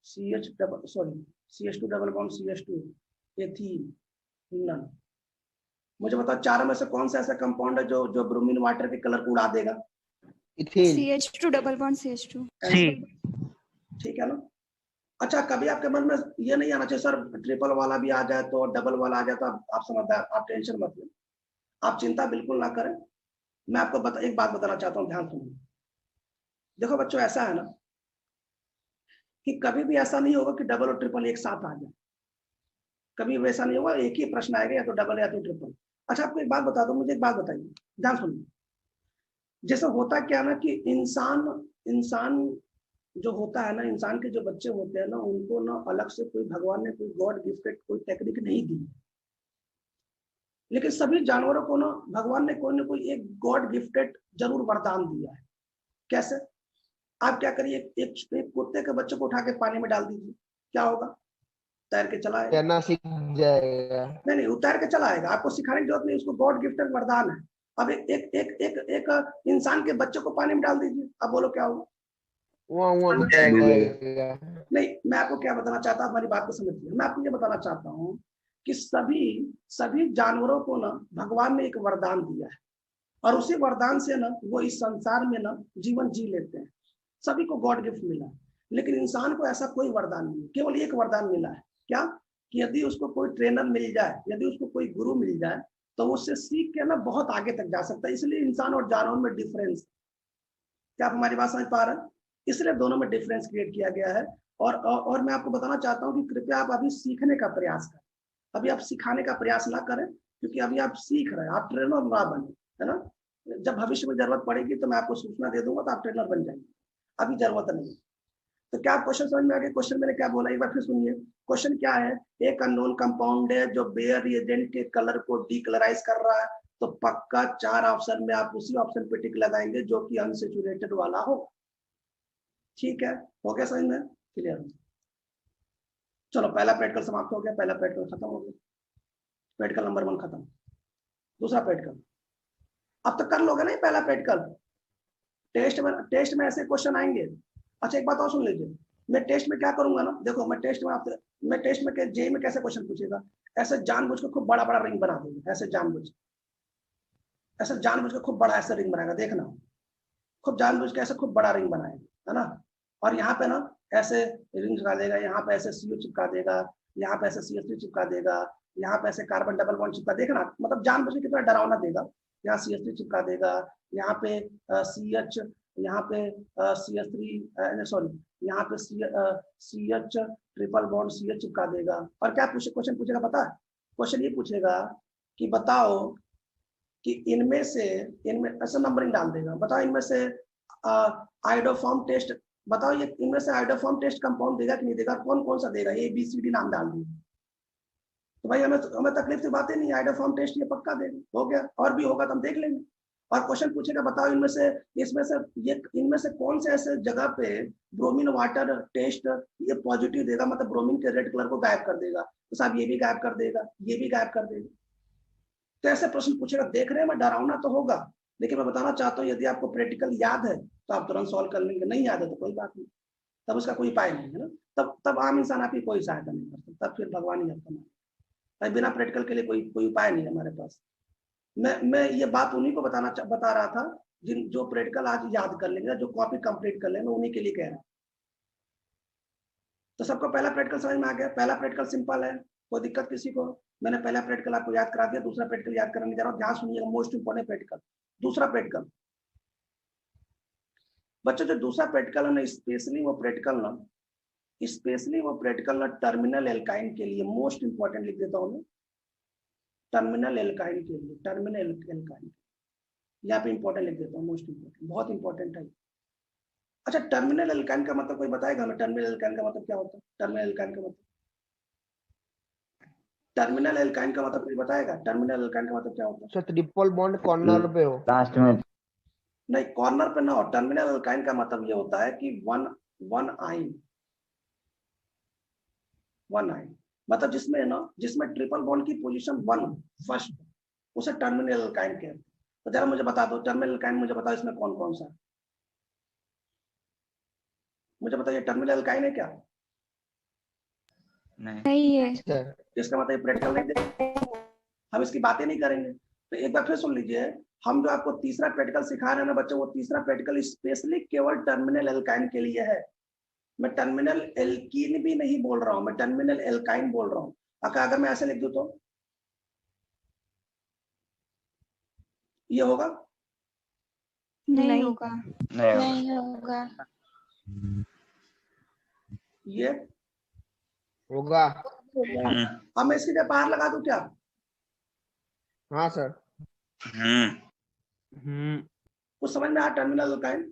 Speaker 1: CH2 double bond CH2 ethene, none. मुझे बताओ चारों में से कौन सा ऐसा कंपाउंड है जो ब्रोमीन वाटर के कलर को उड़ा देगा?
Speaker 3: Ethane.
Speaker 6: CH2 double bond CH2।
Speaker 1: ठीक है ना? अच्छा, कभी आपके मन में ये नहीं आना चाहिए सर ट्रिपल वाला भी आ जाए तो डबल वाला आ जाए तो आप समझदार, आप टेंशन मत लें, आप चिंता बिल्कुल ना करें। मैं आपको एक बात बताना चाहता हूँ, ध्यान सुनिए। देखो बच्चों, ऐसा है ना कि कभी भी ऐसा नहीं होगा कि डबल और ट्रिपल एक साथ आ जाए। कभी वैसा नहीं होगा, एक ही प्रश्न आएगा, या तो डबल या तो ट्रिपल। अच्छा, आपको एक बात बता दो, मुझे एक बात बताइए, ध्यान सुनिए। जैसे होता क्या ना कि इंसान इंसान जो होता है ना, इंसान के जो बच्चे होते हैं ना, उनको ना अलग से कोई भगवान ने कोई गॉड गिफ्टेड कोई टेक्निक नहीं दी, लेकिन सभी जानवरों को ना भगवान ने कोई ना कोई एक गॉड गिफ्टेड जरूर वरदान दिया है। कैसे? आप क्या करिए, एक कुत्ते के बच्चे को उठा के पानी में डाल दीजिए, क्या होगा? तैर के चला आएगा।
Speaker 3: तैरना सीख जाएगा।
Speaker 1: नहीं नहीं, उतार के चला आएगा, आपको सिखाने की जरूरत नहीं, उसको गॉड गिफ्टेड वरदान है। अब एक एक एक एक एक इंसान के बच्चे को पानी में डाल दीजिए, अब बोलो क्या होगा?
Speaker 3: वहाँ जाएगा।
Speaker 1: नहीं, मैं आपको क्या बताना चाहता हूँ, हमारी बात को समझिए। मैं आपको ये बताना चाहता हूँ कि सभी सभी जानवरों को ना भगवान ने एक वरदान दिया है, और उसी वरदान से ना वो इस संसार में ना जीवन जी लेते हैं। सभी को गॉड गिफ्ट मिला है, लेकिन इंसान को ऐसा कोई वरदान नहीं, केवल एक वरदान मिला है। क्या? कि यदि उसको कोई ट्रेनर मिल जाए, यदि उसको कोई गुरु मिल जाए, तो उससे सीख के ना बहुत आगे तक जा सकता है। इसलिए इंसान और जानवर में डिफरेंस, क्या आप हमारी बात समझ पा रहे हैं? इसलिए दोनों में डिफरेंस क्रिएट किया गया है। और मैं आपको बताना चाहता हूँ कि कृपया आप अभी सीखने का प्रयास करें, अभी आप सिखाने का प्रयास ना करें, क्योंकि अभी आप सीख रहे हैं, आप ट्रेनर ना बने, है ना। जब भविष्य में जरूरत पड़ेगी तो मैं आपको सूचना दे दूंगा, तो आप ट्रेनर बन जाएंगे, अभी जरूरत नहीं। तो क्या क्वेश्चन समझ में आ गया? क्वेश्चन मैंने क्या बोला, एक बार फिर सुनिए। क्वेश्चन क्या है? एक अननोन कंपाउंड है जो बेयर रिएजेंट के कलर को डीकलराइज कर रहा है, तो पक्का 4 ऑप्शन में आप उसी ऑप्शन पे टिक लगाएंगे जो कि अनसेचुरेटेड वाला हो। ठीक है, हो गया समझ में? क्लियर? चलो, पहला प्रैक्टिकल समाप्त हो गया, पहला प्रैक्टिकल खत्म हो गया, प्रैक्टिकल नंबर 1 खत्म। दूसरा प्रैक्टिकल अब तक कर लोगे ना, पहला प्रैक्टिकल। टेस्ट में ऐसे क्वेश्चन आएंगे। अच्छा, एक बात और सुन लीजिए, मैं टेस्ट में क्या करूंगा ना, देखो मैं टेस्ट में जेई में कैसे क्वेश्चन पूछेगा, ऐसे जानबूझ के खूब बड़ा बड़ा रिंग बना देंगे, ऐसे जानबूझ के खूब बड़ा ऐसे रिंग बनाएगा, देखना, खूब जानबूझ के ऐसे खूब बड़ा रिंग बनाएगा, है ना। और यहाँ पे ना ऐसे रिंग चिपका देगा, यहाँ पे ऐसे सीओ चिपका देगा, यहाँ पे ऐसे CH3 चिपका देगा, यहाँ पे ऐसे कार्बन डबल बॉन्ड चिपका, देखना मतलब जानबूझ के कितना डरावना देगा। यहाँ CH3 चिपका देगा, यहाँ पे CH, यहाँ पे CH3, सॉरी, यहाँ पे CH ट्रिपल बॉन्ड CH चिपका देगा। और क्या क्वेश्चन पूछेगा पता है? क्वेश्चन ये पूछेगा कि बताओ कि इनमें ऐसा नंबरिंग डाल देगा, बताओ इनमें से आइडोफॉर्म टेस्ट, बताओ ये इनमें से आइडोफॉर्म टेस्ट कंपाउंड देगा कि नहीं देगा, कौन कौन सा देगा, ABCD नाम डाल देगा। तो भाई हमें तकलीफ से बातें नहीं, आइडोफॉर्म टेस्ट ये पक्का देगा, हो गया। और भी होगा तो हम देख लेंगे। और क्वेश्चन पूछेगा बताओ इनमें से कौन से ऐसे जगह पे ब्रोमीन वाटर टेस्ट ये पॉजिटिव देगा, मतलब ब्रोमीन के रेड कलर को गायब कर देगा, तो साहब ये भी गायब कर देगा, ये भी गायब कर देगा। तो ऐसे प्रश्न पूछेगा। देख रहे हैं, मैं डरावना तो होगा, लेकिन मैं बताना चाहता हूँ यदि आपको प्रैक्टिकल याद है तो आप तुरंत सॉल्व कर लेंगे, नहीं याद है तो कोई बात नहीं, तब उसका कोई उपाय नहीं है ना। तब आम इंसान आपकी कोई सहायता नहीं कर सकता, तब फिर भगवान ही आपका भाई, बिना प्रैक्टिकल के लिए कोई उपाय नहीं है हमारे पास। मैं ये बात उन्हीं को बता रहा था जो प्रैक्टिकल आज याद कर लेंगे, जो कॉपी कंप्लीट कर लेंगे, उन्हीं के लिए कह रहा हूँ। तो सबको पहला प्रैक्टिकल समझ में आ गया? पहला प्रैक्टिकल सिंपल है, कोई दिक्कत किसी को? मैंने पहला प्रैक्टिकल आपको याद करा दिया, दूसरा प्रैक्टिकल याद कराने जा रहा हूँ, ध्यान सुनिएगा, मोस्ट इंपोर्टेंट प्रैक्टिकल। दूसरा प्रैक्टिकल बच्चों, जो दूसरा प्रैक्टिकल है ना, स्पेशली वो प्रैक्टिकल ना टर्मिनल एल्काइन के लिए मोस्ट इंपोर्टेंट लिख देता हूँ मैं, टर्मिनल एल्काइन के लिए, टर्मिनल एल्काइन यहाँ पे इंपॉर्टेंट लिख देता हूँ, मोस्ट इंपोर्टेंट, बहुत इंपॉर्टेंट है। अच्छा, टर्मिनल एल्काइन का मतलब कोई बताएगा हमें? टर्मिनल एल्काइन का मतलब क्या होता है? टर्मिनल एल्काइन का मतलब कोई बताएगा? टर्मिनल एल्काइन का मतलब क्या होता है?
Speaker 3: सर ट्रिपल बॉन्ड कॉर्नर पे हो,
Speaker 2: लास्ट में।
Speaker 1: नहीं, कॉर्नर पे ना हो। टर्मिनल एल्काइन का मतलब ये होता है कि वन आइन, मतलब जिसमें ट्रिपल बॉन्ड की पोजीशन 1 फर्स्ट, उसे टर्मिनल एल्काइन कहते हैं। तो जरा मुझे बता दो, टर्मिनल एल्काइन मुझे बताओ इसमें कौन कौन सा है, मुझे बताइए, टर्मिनल एल्काइन है क्या?
Speaker 6: नहीं है।
Speaker 3: सर
Speaker 1: इसका मतलब प्रैक्टिकल नहीं देंगे, हम इसकी बातें नहीं करेंगे। तो एक बार फिर सुन लीजिए, हम जो आपको तीसरा प्रैक्टिकल सिखा रहे हैं ना बच्चों, वो तीसरा प्रैक्टिकल स्पेशली केवल टर्मिनल एल्काइन के लिए है। मैं टर्मिनल एल्कीन भी नहीं बोल रहा हूं, मैं टर्मिनल एल्काइन बोल रहा हूं। अगर मैं ऐसे लिख दूं तो ये होगा,
Speaker 6: नहीं होगा।
Speaker 4: नहीं होगा।
Speaker 1: ये
Speaker 3: होगा।
Speaker 4: होगा।
Speaker 1: अब मैं इसकी जगह बाहर लगा दूं क्या?
Speaker 3: हाँ सर।
Speaker 1: कुछ समझ में आया टर्मिनल अल्काइन?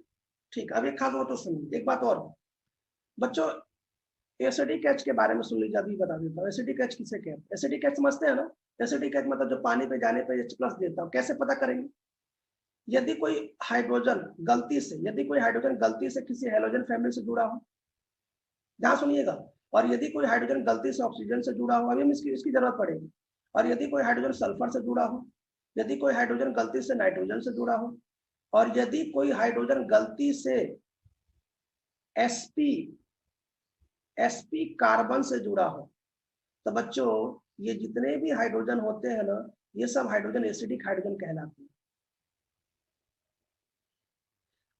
Speaker 1: ठीक, अब एक खास बात तो सुनिए, एक बात और बच्चों, एसिडिक एच के बारे में सुन लीजिए, अभी बता देता हूँ। एसिडिक एच किसे कहते हैं? एसिडिक एच समझते हैं ना? एसिडिक एच मतलब जो पानी पे जाने पे H+ देता हूँ। कैसे पता करेंगे? यदि कोई हाइड्रोजन गलती से किसी हैलोजन फैमिली से जुड़ा हो, ध्यान सुनिएगा, और यदि कोई हाइड्रोजन गलती से ऑक्सीजन से जुड़ा हो, अभी हम इसकी जरूरत पड़ेगी, और यदि कोई हाइड्रोजन सल्फर से जुड़ा हो, यदि कोई हाइड्रोजन गलती से नाइट्रोजन से जुड़ा हो, और यदि कोई हाइड्रोजन गलती से sp कार्बन से जुड़ा हो, तो बच्चों ये जितने भी हाइड्रोजन होते हैं ना, ये सब हाइड्रोजन एसिडिक हाइड्रोजन कहलाते हैं।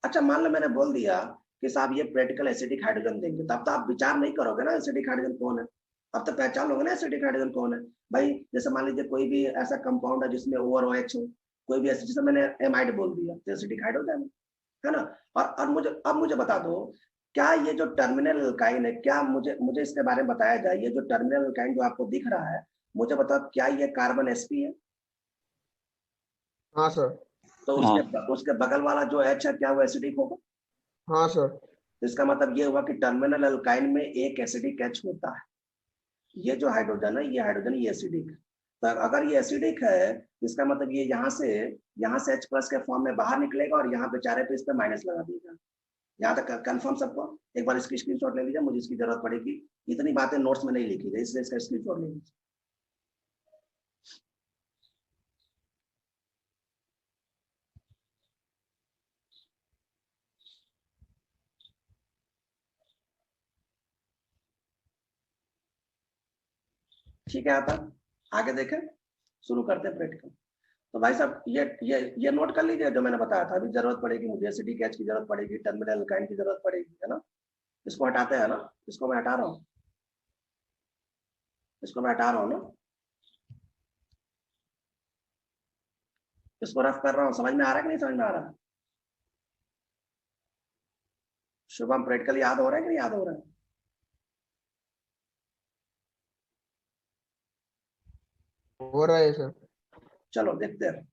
Speaker 1: अच्छा, मान लो मैंने बोल दिया कि साहब ये प्रैक्टिकल एसिडिक हाइड्रोजन देंगे, तब तो आप विचार नहीं करोगे ना एसिडिक हाइड्रोजन कौन है। अब तो पहचान लोगे ना एसिडिक हाइड्रोजन कौन है। भाई जैसे मान लीजिए कोई भी ऐसा कंपाउंड है जिसमें OR OH हो, कोई भी ऐसे, जैसे मैंने एमाइड बोल दिया तो एसिडिक हाइड्रोजन है ना। और मुझे बता दो, क्या ये जो टर्मिनल एल्काइन है, क्या मुझे इसके बारे में बताया जाए। ये जो टर्मिनल एल्काइन जो आपको दिख रहा है, मुझे बताओ क्या ये कार्बन sp है?
Speaker 3: हाँ सर।
Speaker 1: तो उसके बगल वाला जो H है, क्या वो एसिडिक होगा?
Speaker 3: हाँ सर।
Speaker 1: तो इसका मतलब ये हुआ कि टर्मिनल एल्काइन में एक एसिडिक H होता है। ये जो हाइड्रोजन है, ये एसिडिक है। तो अगर ये एसिडिक है, इसका मतलब ये यहाँ से H+ के फॉर्म में बाहर निकलेगा, और यहाँ बेचारे पे इस पे माइनस लगा देगा। यहाँ तक कंफर्म सबको? एक बार इसकी स्क्रीनशॉट ले लीजिए, मुझे इसकी जरूरत पड़ेगी। इतनी बातें नोट्स में नहीं लिखी गई, इसलिए इसका स्क्रीनशॉट ले लीजिए। ठीक है, यहाँ तक आगे देखें, शुरू करते हैं प्रैक्टिकल। तो भाई साहब ये नोट कर लीजिए जो मैंने बताया था। अभी जरूरत पड़ेगी मुझे एसिडिक एच की जरूरत पड़ेगी, टर्मिनल एल्काइन की जरूरत पड़ेगी, है ना। इसको हटाते हैं ना, इसको मैं हटा रहा हूँ, ना, इसको रफ कर रहा हूँ। समझ में आ रहा है कि नहीं समझ में आ रहा है? शुभम प्रैक्टिकल याद हो रहा है कि नहीं याद हो रहा है?
Speaker 3: हो रहा है सर।
Speaker 1: चलो देखते हैं।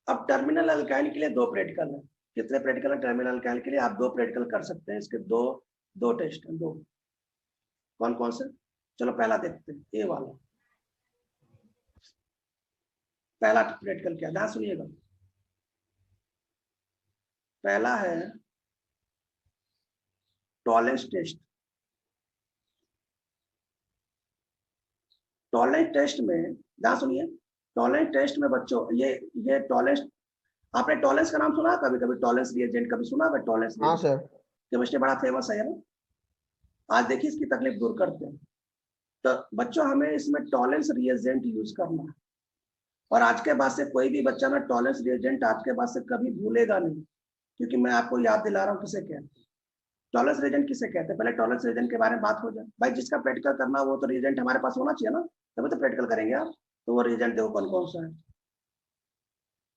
Speaker 1: अब टर्मिनल अल्काइल के लिए 2 प्रैक्टिकल है। कितने प्रैक्टिकल है टर्मिनल अल्काइल के लिए? आप 2 प्रैक्टिकल कर सकते हैं। इसके दो टेस्ट हैं, 2। कौन कौन से? चलो पहला देखते हैं, ए वाला। पहला प्रैक्टिकल क्या, ध्यान सुनिएगा। पहला है टॉलेंस टेस्ट। टॉलेंस टेस्ट में ध्यान सुनिए, टॉलेंस टेस्ट में बच्चों ये टॉलेंस, आपने टॉलेंस का नाम सुना कभी? टॉलेंस रिएजेंट कभी सुना है? टॉलेंस
Speaker 3: हाँ सर।
Speaker 1: केमिस्ट्री बड़ा फेमस है ना। आज देखिए इसकी तकलीफ दूर करते हैं। तो बच्चों हमें इसमें टॉलेंस रिएजेंट यूज करना है, और आज के बाद से कोई भी बच्चा ना टॉलेंस रिएजेंट आज के बाद से कभी भूलेगा नहीं, क्योंकि मैं आपको याद दिला रहा हूँ किसे कहते हैं, टॉलेंस रिएजेंट किसे कहते हैं। पहले टॉलेंस रिएजेंट के बारे में बात हो जाए। भाई जिसका प्रैक्टिकल करना वो तो रिएजेंट हमारे पास होना चाहिए ना, तभी तो प्रैक्टिकल करेंगे आप। तो वो रिएजेंट देखो कौन कौन सा है।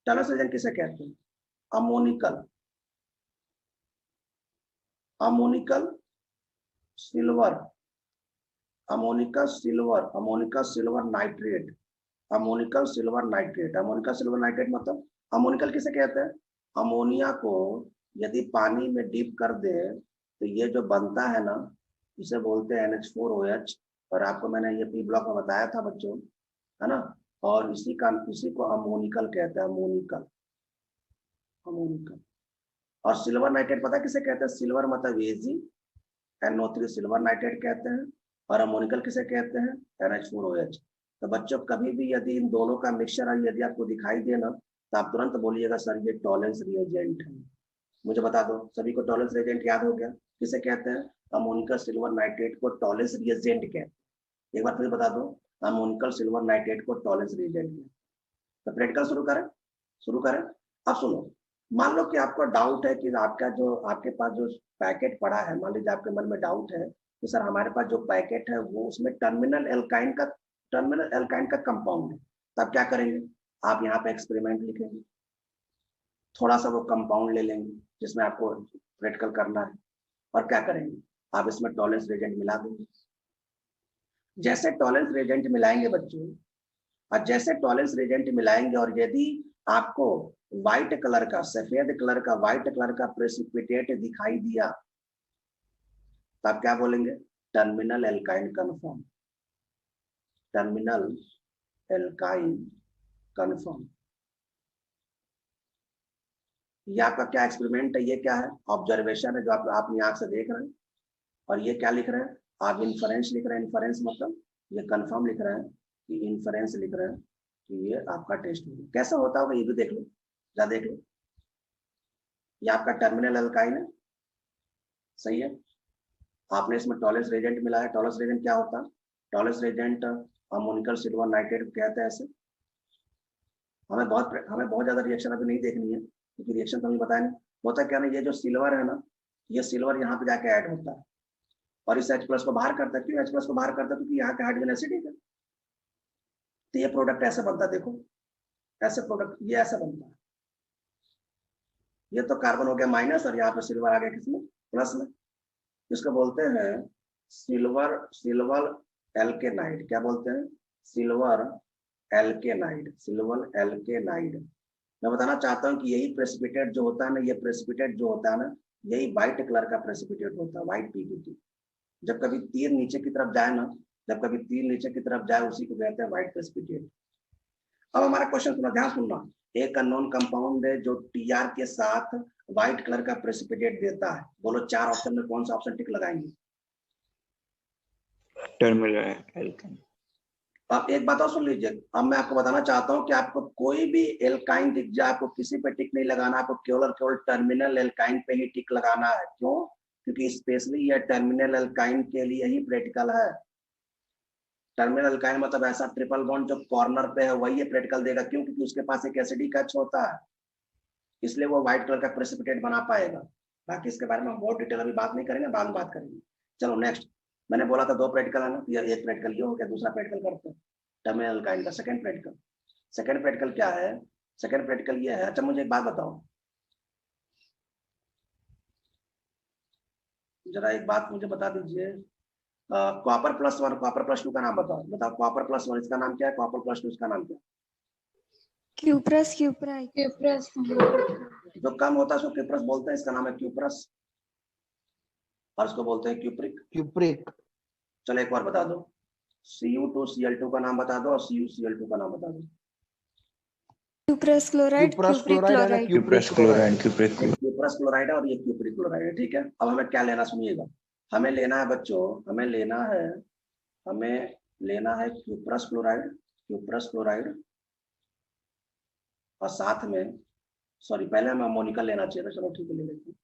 Speaker 1: टॉलेंस रिएजेंट किसे कहते हैं? Ammoniacal silver, ammoniacal silver nitrate, मतलब अमोनिकल किसे कहते हैं? अमोनिया को यदि पानी में डीप कर दे तो ये जो बनता है ना, इसे बोलते हैं NH4OH। और आपको मैंने ये P ब्लॉक में बताया था बच्चों, है ना। और इसी को अमोनिकल कहते हैं, अमोनिकल। और सिल्वर नाइट्रेट पता किसे कहते हैं? सिल्वर मतलब NO3 सिल्वर नाइट्रेट कहते हैं, और अमोनिकल किसे कहते हैं? NH4OH। तो बच्चों कभी भी यदि इन दोनों का मिक्सचर यदि आपको दिखाई दे ना, तो आप तुरंत बोलिएगा सर ये टॉलेंस रिएजेंट है। मुझे बता दो, सभी को टॉलेंस रिएजेंट याद हो गया? किसे कहते हैं? अमोनिकल सिल्वर नाइट्रेट को टॉलेंस रिएजेंट कहते हैं। एक बार फिर बता दो, अमोनिकल सिल्वर नाइट्रेट को टॉलेंस रिएजेंट कहते हैं। तो प्रैक्टिकल शुरू करें। अब सुनो, मान लो कि आपको डाउट है कि आपके पास जो पैकेट पड़ा है, मान लीजिए आपके मन में डाउट है कि सर हमारे पास जो पैकेट है वो उसमें टर्मिनल एल्काइन का कंपाउंड है। तब क्या करेंगे? आप यहाँ पे एक्सपेरिमेंट लिखेंगे। थोड़ा सा वो कंपाउंड ले लेंगे जिसमें आपको प्रैक्टिकल करना है, और क्या करेंगे, आप इसमें टॉलरेंस रिएजेंट मिला देंगे। जैसे टॉलरेंस रिएजेंट मिलाएंगे बच्चों, और जैसे टॉलरेंस रिएजेंट मिलाएंगे और यदि आपको व्हाइट कलर का, सफेद कलर का, व्हाइट कलर का प्रेसिपिटेट दिखाई दिया, तो आप क्या बोलेंगे, terminal alkyne confirm, terminal alkyne confirm. ये आपका क्या एक्सपेरिमेंट है, ये क्या है, ऑब्जर्वेशन है जो आप अपनी आंख से देख रहे हैं, और ये क्या लिख रहे हैं, आप इन्फरेंस लिख रहे हैं, इन्फरेंस मतलब ये कंफर्म लिख रहे हैं कि इन्फरेंस लिख रहे हैं कि ये आपका टेस्ट होगा। कैसा होता होगा ये भी देख लो, जा देख लो। ये आपका टर्मिनल एल्काइन है, सही है। आपने इसमें टॉलरेंस रिएजेंट मिलाया। टॉलरेंस रिएजेंट क्या होता है, tolerance reagent ammoniacal silver nitrate कहते हैं ऐसे। हमें बहुत ज्यादा रिएक्शन अभी नहीं देखनी है क्योंकि रिएक्शन तो हमें बताया नहीं। होता क्या ना, ये जो सिल्वर है ना, ये सिल्वर यहाँ पे जाके ऐड होता है और इस H+ को बाहर करता है। क्यों H+ को बाहर करता है, क्योंकि यहाँ का हाइड्रोजन एसिडिक है। तो ये प्रोडक्ट ऐसे बनता है, देखो ऐसे प्रोडक्ट ये ऐसे बनता है। ये तो कार्बन हो गया माइनस और यहाँ पे सिल्वर आ गया किसमें, प्लस में। इसको बोलते हैं सिल्वर एल्केनाइड। क्या बोलते हैं, सिल्वर एल्केनाइड, सिल्वर एल्केनाइड। मैं बताना चाहता हूँ कि यही प्रेसिपिटेट जो होता है ना, ये प्रेसिपिटेट जो होता है ना, यही व्हाइट कलर का प्रेसिपिटेट होता है, व्हाइट PPT। जब कभी तीर नीचे की तरफ जाए ना, जब कभी तीर नीचे की तरफ जाए, उसी को कहते हैं व्हाइट प्रेसिपिटेट। अब हमारा क्वेश्चन सुना, ध्यान सुनना। एक अननोन कंपाउंड है जो TR के साथ व्हाइट कलर का प्रेसिपिटेट देता है। बोलो 4 ऑप्शन में कौन सा ऑप्शन टिक लगाएंगे।
Speaker 2: Terminal alkyne.
Speaker 1: आप एक बात और सुन लीजिए, अब मैं आपको बताना चाहता हूं कि आपको कोई भी एल्काइन दिख जाए, आपको किसी पे टिक नहीं लगाना, आपको केवल और केवल टर्मिनल एल्काइन पे ही टिक लगाना है। क्यों, क्योंकि स्पेशली ये टर्मिनल एल्काइन के लिए ही प्रैक्टिकल है। टर्मिनल एल्काइन मतलब ऐसा ट्रिपल बॉन्ड जो कॉर्नर पे है वही ये प्रैक्टिकल देगा। क्यों, क्योंकि उसके पास एक एसिडिक H होता है, इसलिए वो व्हाइट कलर का प्रेसिपिटेट बना पाएगा। बाकी इसके बारे में हम बहुत डिटेल अभी बात नहीं करेंगे, बाद में बात करेंगे। चलो नेक्स्ट, मैंने बोला था 2 प्रैक्टिकल है ना, एक प्रैक्टिकल ये हो गया, दूसरा प्रैक्टिकल करते हैं टर्मिनल एल्काइन का। सेकंड प्रैक्टिकल क्या है, सेकंड प्रैक्टिकल ये है। अच्छा मुझे एक बात बताओ, जरा एक बात मुझे बता दीजिए, कॉपर +1 कॉपर +2 का नाम बताओ। कॉपर +1 इसका नाम क्या है, कॉपर +2 इसका नाम क्या है।
Speaker 6: क्यूप्रस क्यूप्राइट
Speaker 1: जो कम होता है उसको क्यूप्रस बोलते हैं, इसका नाम है क्यूप्रस, और उसको बोलते हैं क्यूप्रिक।
Speaker 3: क्यूप्रिक।
Speaker 1: चलो एक बार बता दो, Cu2Cl2 का नाम बता दो और CuCl2 का नाम बता दो।
Speaker 6: Cuprous chloride
Speaker 3: cuprous
Speaker 6: cupric
Speaker 3: chloride है,
Speaker 6: क्लोराइड
Speaker 1: क्यूप्रस क्लोराइड है और ये क्यूप्रिक क्लोराइड है, ठीक है। अब हमें क्या लेना, सुनिएगा, हमें लेना है बच्चों, हमें लेना है क्यूप्रस क्लोराइड और साथ में, सॉरी पहले हमें अमोनिकल लेना चाहिए था, चलो ठीक है ले लेते हैं।